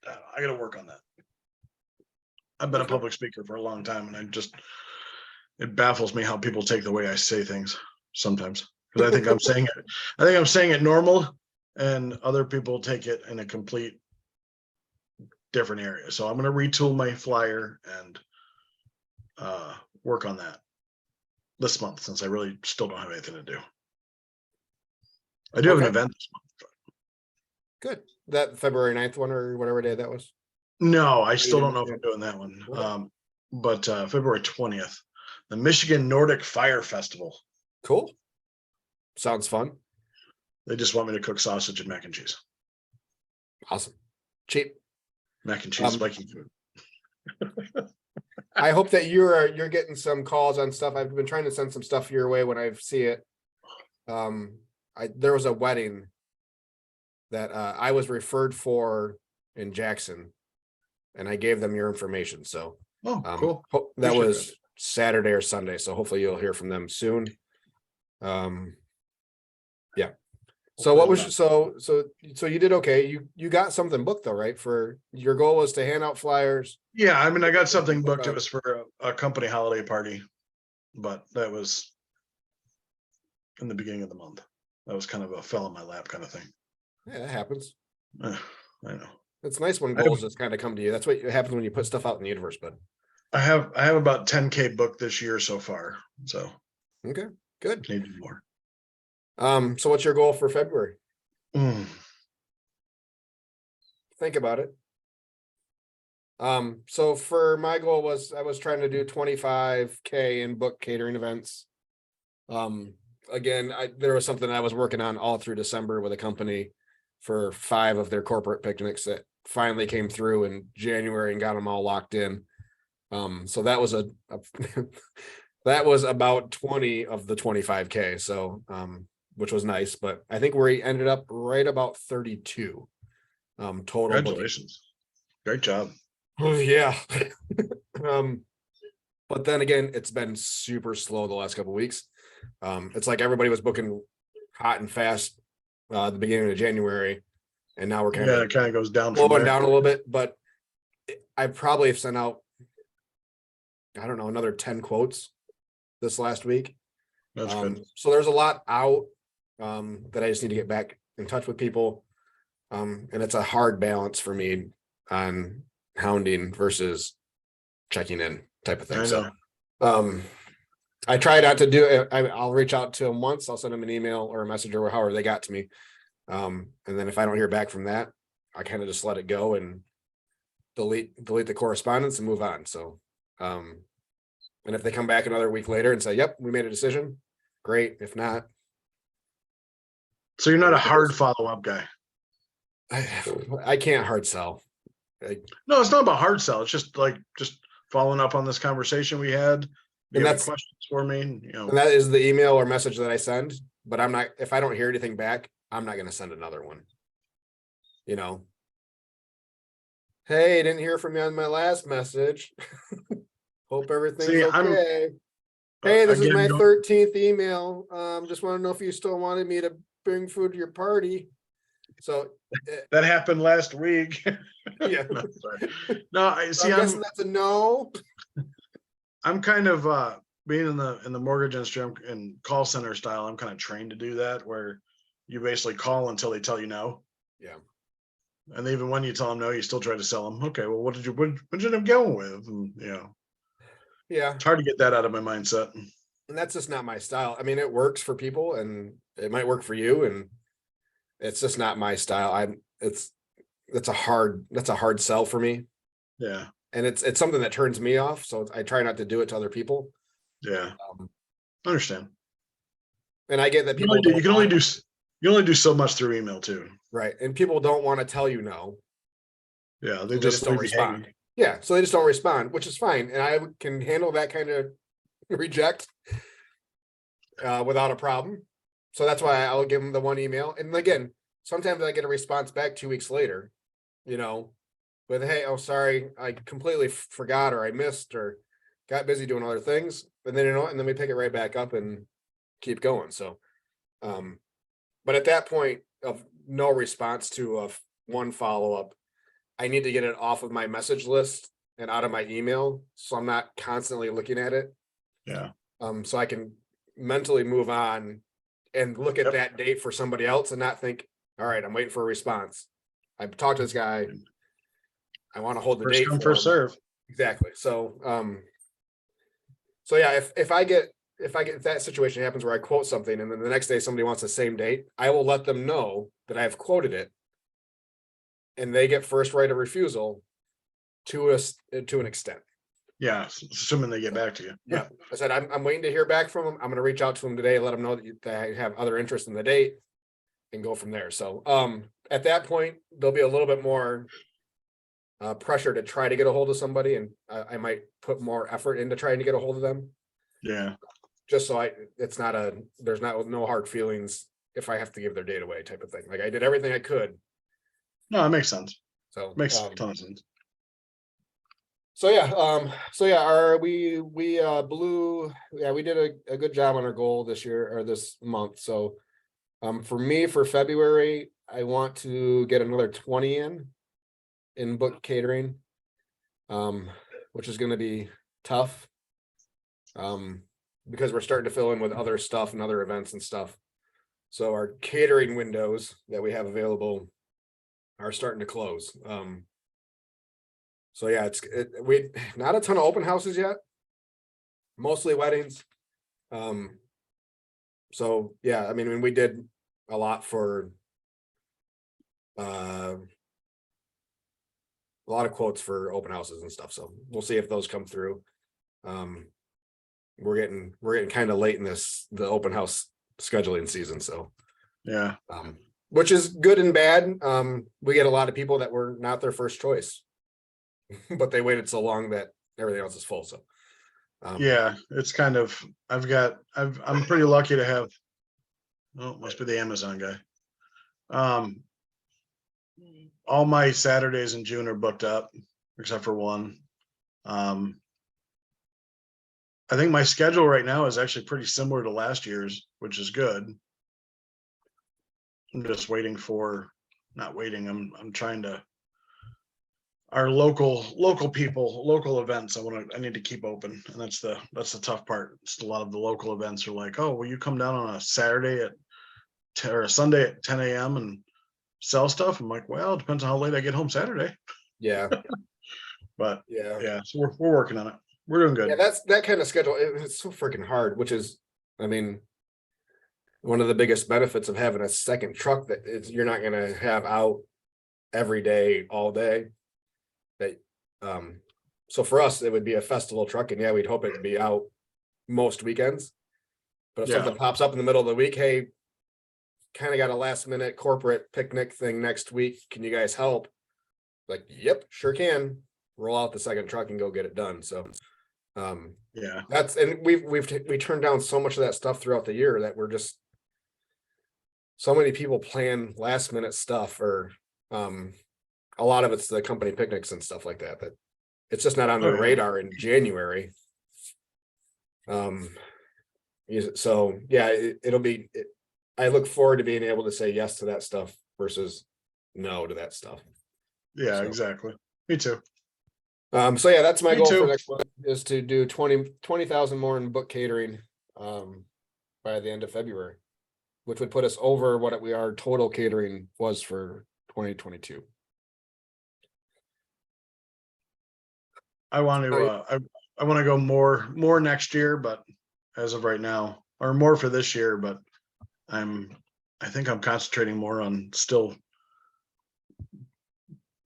I got to work on that. I've been a public speaker for a long time, and it baffles me how people take the way I say things sometimes, because I think I'm saying it normal, and other people take it in a complete different area. So I'm going to retool my flyer and work on that this month, since I really still don't have anything to do. I do have an event this month. Good. That February 9th one, or whatever day that was. No, I still don't know if I'm doing that one. But February 20th, the Michigan Nordic Fire Festival. Cool. Sounds fun. They just want me to cook sausage and mac and cheese. Awesome. Cheap. Mac and cheese, Viking food. I hope that you're getting some calls on stuff. I've been trying to send some stuff your way when I see it. There was a wedding that I was referred for in Jackson, and I gave them your information. So cool. That was Saturday or Sunday. So hopefully you'll hear from them soon. Yeah. So what was so you did okay. You got something booked though, right? For your goal was to hand out flyers. Yeah, I mean, I got something booked. It was for a company holiday party, but that was in the beginning of the month. That was kind of a fell in my lap kind of thing. Yeah, that happens. I know. It's nice when goals just kind of come to you. That's what happens when you put stuff out in the universe, but I have about 10K booked this year so far. So okay, good. Need to do more. So what's your goal for February? Mm. Think about it. So for my goal I was trying to do 25K in book catering events. Again, there was something I was working on all through December with a company for 5 of their corporate picnics that finally came through in January and got them all locked in. So that was that was about 20 of the 25K. So, which was nice, but I think we ended up right about 32 total. Congratulations. Great job. Yeah. But then again, it's been super slow the last couple of weeks. It's like everybody was booking hot and fast the beginning of January, and now we're kind of it kind of goes down slowing down a little bit. But I probably have sent out, I don't know, another 10 quotes this last week. That's good. So there's a lot out that I just need to get back in touch with people. And it's a hard balance for me on hounding versus checking in type of thing. So I try not to do it. I'll reach out to them once. I'll send them an email or a message or however they got to me. And then if I don't hear back from that, I kind of just let it go and delete the correspondence and move on. So, and if they come back another week later and say, yep, we made a decision, great. If not. So you're not a hard follow-up guy. I can't hard sell. No, it's not about hard sell. It's just following up on this conversation we had. You have questions for me, And that is the email or message that I send, but I'm not, if I don't hear anything back, I'm not going to send another one. Hey, didn't hear from you on my last message. Hope everything's okay. Hey, this is my 13th email. Just want to know if you still wanted me to bring food to your party. So that happened last week. Yeah. No, I see. I'm guessing that's a no. I'm kind of being in the mortgage industry, I'm in call center style. I'm kind of trained to do that, where you basically call until they tell you no. Yeah. And even when you tell them no, you still try to sell them. Okay, well, what did you end up going with? And Yeah. it's hard to get that out of my mindset. And that's just not my style. I mean, it works for people and it might work for you, and it's just not my style. That's a hard sell for me. Yeah, And it's something that turns me off. So I try not to do it to other people. yeah, Um, I understand. and I get that You people you can only do so much through email too. right. And people don't want to tell you no. Yeah, So they they just don't leave you respond. hanging. Yeah. So they just don't respond, which is fine. And I can handle that kind of reject without a problem. So that's why I'll give them the one email. And again, sometimes I get a response back 2 weeks later, with, hey, oh, sorry, I completely forgot, or I missed, or got busy doing other things. And then, and then we pick it right back up and keep going. So, but at that point of no response to one follow-up, I need to get it off of my message list and out of my email. So I'm not constantly looking at it. Yeah. So I can mentally move on and look at Yep. that date for somebody else and not think, all right, I'm waiting for a response. I've talked to this guy. I want to hold the First date come, for first him. serve. Exactly. So, so yeah, if I get if that situation happens where I quote something and then the next day somebody wants the same date, I will let them know that I've quoted it, and they get first right of refusal to an extent. Yeah, assuming they get back to you. Yeah, I said I'm waiting to hear back from them. I'm going to reach out to them today, let them know that I have other interest in the date, and go from there. So, at that point, there'll be a little bit more pressure to try to get a hold of somebody, and I might put more effort into trying to get a hold of them. Yeah. Just so there's no hard feelings if I have to give their date away type of thing. Like I did everything I could. No, it makes sense. So Makes a ton of sense. So yeah, we blew, we did a good job on our goal this year or this month. So for me, for February, I want to get another 20 in book catering, which is going to be tough. Because we're starting to fill in with other stuff and other events and stuff. So our catering windows that we have available are starting to close. So yeah, we not a ton of open houses yet, mostly weddings. So yeah, I mean, we did a lot for a lot of quotes for open houses and stuff. So we'll see if those come through. We're getting kind of late in the open house scheduling season. So yeah, which is good and bad. We get a lot of people that were not their first choice, but they waited so long that everything else is full. So yeah, it's kind of, I'm pretty lucky to have, oh, it must be the Amazon guy. All my Saturdays in June are booked up except for one. I think my schedule right now is actually pretty similar to last year's, which is good. I'm just waiting for, not waiting. I'm trying to, our local people, local events. I need to keep open, and that's the tough part. It's a lot of the local events are like, oh, will you come down on a Saturday or a Sunday at 10 a.m. and sell stuff? I'm like, well, it depends on how late I get home Saturday. yeah, But yeah. So we're working on it. We're doing good. Yeah, that's that kind of schedule. It's so freaking hard, which is, I mean, one of the biggest benefits of having a second truck that you're not going to have out every day, all day. That, so for us, it would be a festival truck, and yeah, we'd hope it'd be out most weekends. But if something pops up in the middle of the week, hey, kind of got a last minute corporate picnic thing next week, can you guys help? Like, yep, sure can. Roll out the second truck and go get it done. So yeah, that's, and we turned down so much of that stuff throughout the year that we're just, so many people plan last minute stuff, or a lot of it's the company picnics and stuff like that, that it's just not on their radar in January. So yeah, it'll be, I look forward to being able to say yes to that stuff versus no to that stuff. Yeah, So. exactly. Me too. So yeah, that's my Me goal for too. next month is to do 20,000 more in book catering, by the end of February, which would put us over what we our total catering was for 2022. I want to, I want to go more next year, but as of right now, or more for this year, but I think I'm concentrating more on still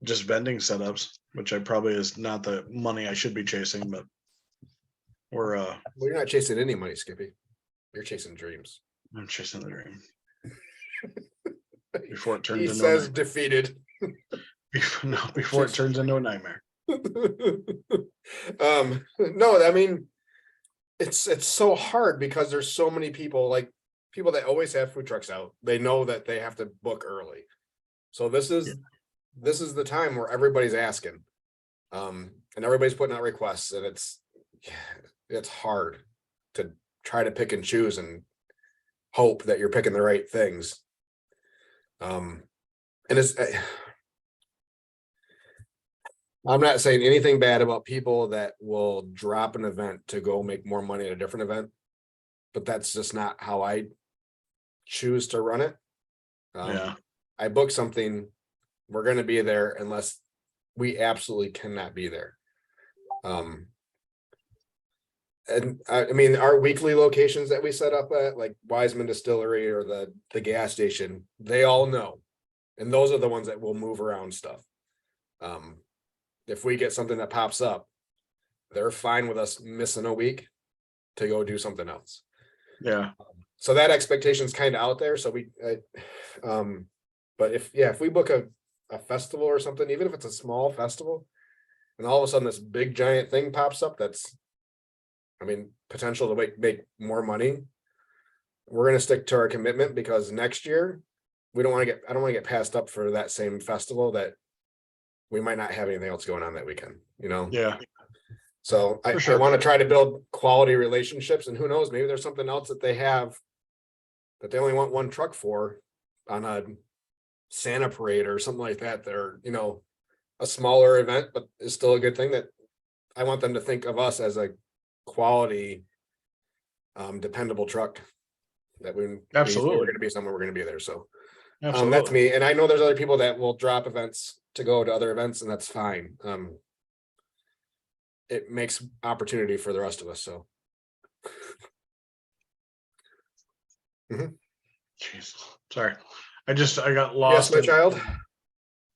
just vending setups, which I probably is not the money I should be chasing, but we're, Well, you're not chasing any money, Skippy. You're chasing dreams. I'm chasing the dream before it turns He into says defeated. before it turns into a nightmare. No, I mean, it's so hard because there's so many people, like people that always have food trucks out. They know that they have to book early. So this is the time where everybody's asking. And everybody's putting out requests, and it's hard to try to pick and choose and hope that you're picking the right things. And I'm not saying anything bad about people that will drop an event to go make more money at a different event, but that's just not how I choose to run it. Yeah. I book something, we're going to be there unless we absolutely cannot be there. And I mean, our weekly locations that we set up at, like Wiseman Distillery or the gas station, they all know, and those are the ones that will move around stuff. If we get something that pops up, they're fine with us missing a week to go do something else. Yeah. So that expectation is kind of out there. So but if we book a festival or something, even if it's a small festival, and all of a sudden this big giant thing pops up, that's, I mean, potential to make more money, we're going to stick to our commitment, because next year I don't want to get passed up for that same festival that we might not have anything else going on that weekend, Yeah. So I sure. want to try to build quality relationships, and who knows, maybe there's something else that they have that they only want one truck for on a Santa parade or something like that. They're, a smaller event, but it's still a good thing. That I want them to think of us as a quality, dependable truck that we're Absolutely. going to be somewhere, we're going to be there. So Absolutely. that's me. And I know there's other people that will drop events to go to other events, and that's fine. It makes opportunity for the rest of us. So. Jeez. Sorry. I got Yes, lost. my child.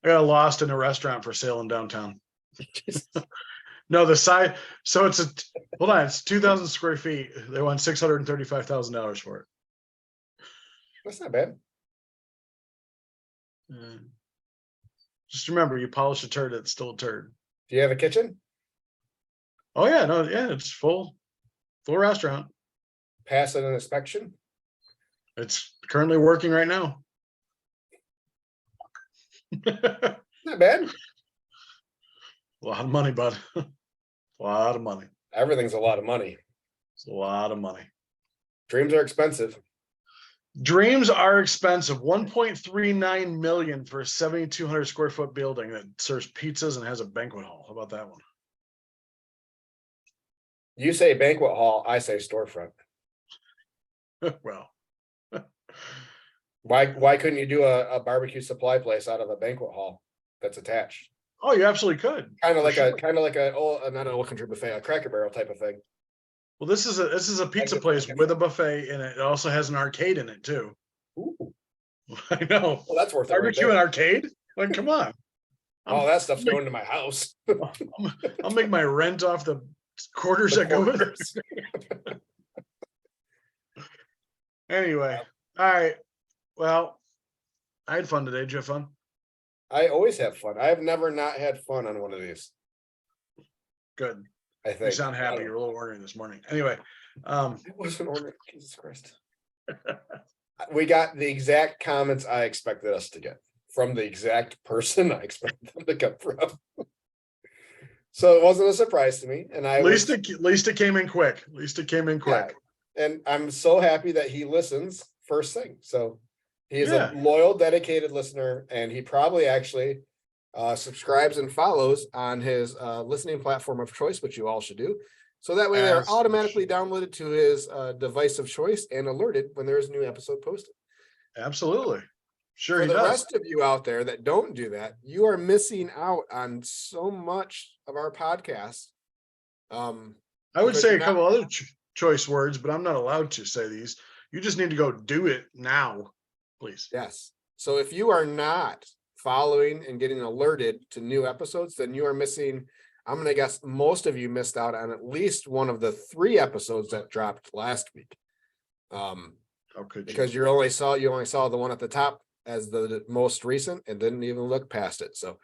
I got lost in a restaurant for sale in downtown. No, the size. So hold on. It's 2,000 square feet. They want $635,000 for it. That's not bad. Just remember, you polish a turd, it's still a turd. Do you have a kitchen? Oh yeah, no, yeah, it's full restaurant. Pass an inspection? It's currently working right now. Not bad. A lot of money, bud. A lot of money. Everything's a lot of money. It's a lot of money. Dreams are expensive. Dreams are expensive. 1.39 million for a 7,200 square foot building that serves pizzas and has a banquet hall. How about that one? You say banquet hall, I say storefront. Well, why couldn't you do a barbecue supply place out of a banquet hall that's attached? oh, you absolutely could. Kind of like not an old country buffet, a Cracker Barrel type of thing. Well, this is a pizza place with a buffet, and it also has an arcade in it too. Ooh. I know. Well, that's worth it. Barbecue and arcade? Like, come on. All that stuff's going to my house. I'll make my rent off the quarters that go with it. Anyway, all right. Well, I had fun today. Did you have fun? I always have fun. I have never not had fun on one of these. Good. I think You sound happy. You're a little ornery this morning. Anyway, it wasn't ornery. Jesus Christ. We got the exact comments I expected us to get from the exact person I expected them to come from. So it wasn't a surprise to me. And at least it came in quick. At least it came in quick. Yeah. And I'm so happy that he listens first thing. So he is a loyal, dedicated listener, and he probably actually subscribes and follows on his listening platform of choice, which you all should do. So that way they're As automatically you should. downloaded to his device of choice and alerted when there is a new episode posted. Absolutely. Sure For he the does. rest of you out there that don't do that, you are missing out on so much of our podcast. I would because say you're a not- couple other choice words, but I'm not allowed to say these. You just need to go do it now, please. Yes. So if you are not following and getting alerted to new episodes, then you are missing. I'm going to guess most of you missed out on at least one of the 3 episodes that dropped last week. How could Because you only saw the one at the top as the most recent and didn't even look past it. So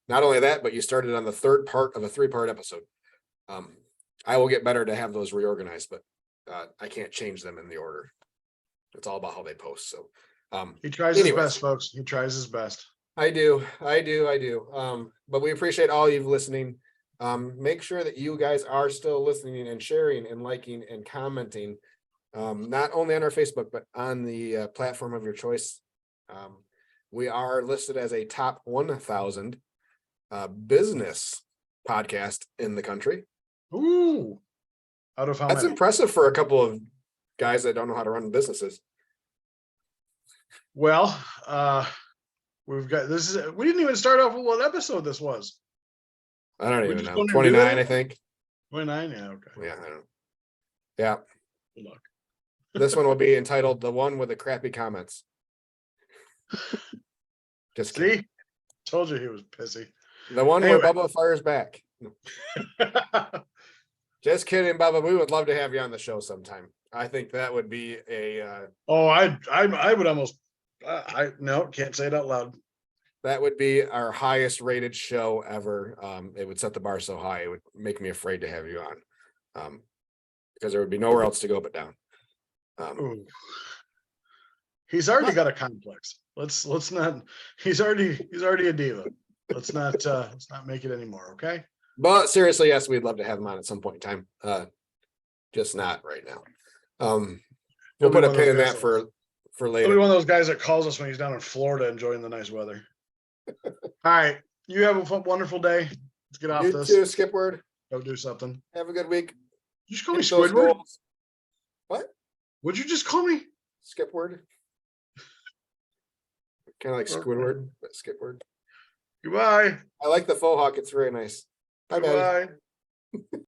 not only that, but you started on the 3rd part of a 3-part episode. I will get better to have those reorganized, but I can't change them in the order. It's all about how they post. So He tries his best, folks. He tries his best. I do. But we appreciate all you listening. Make sure that you guys are still listening and sharing and liking and commenting, not only on our Facebook, but on the platform of your choice. We are listed as a top 1,000 business podcast in the country. Ooh. Out of how That's many? impressive for a couple of guys that don't know how to run businesses. Well, we've got we didn't even start off with what episode this was. I don't We even just know. don't even do 29, that? I think. 29, yeah, okay. Yeah, I don't know. Yeah. Good luck. This one will be entitled "The One with the Crappy Comments." Just kidding. See? Told you he was pissy. The one Anyway. where Bubba fires back. Just kidding, Bubba. We would love to have you on the show sometime. I think that would be a Oh, I would almost I no, can't say it out loud. that would be our highest rated show ever. It would set the bar so high, it would make me afraid to have you on. Because there would be nowhere else to go but down. Ooh. He's already got a complex. Let's not he's already a diva. Let's not make it anymore, okay? But seriously, yes, we'd love to have him on at some point in time. Just not right now. We'll put a pin in that for He'll later. be one of those guys that calls us when he's down in Florida enjoying the nice weather. All right. You have a wonderful day. Let's get off You this. too, Skipward. Go do something. Have a good week. You just call me Hit those Squidward? goals. What? What'd you just call me? Skipward. Kind of like Okay. Squidward, but Skipward. Goodbye. I like the faux hawk. It's very nice. Bye, bye. Goodbye.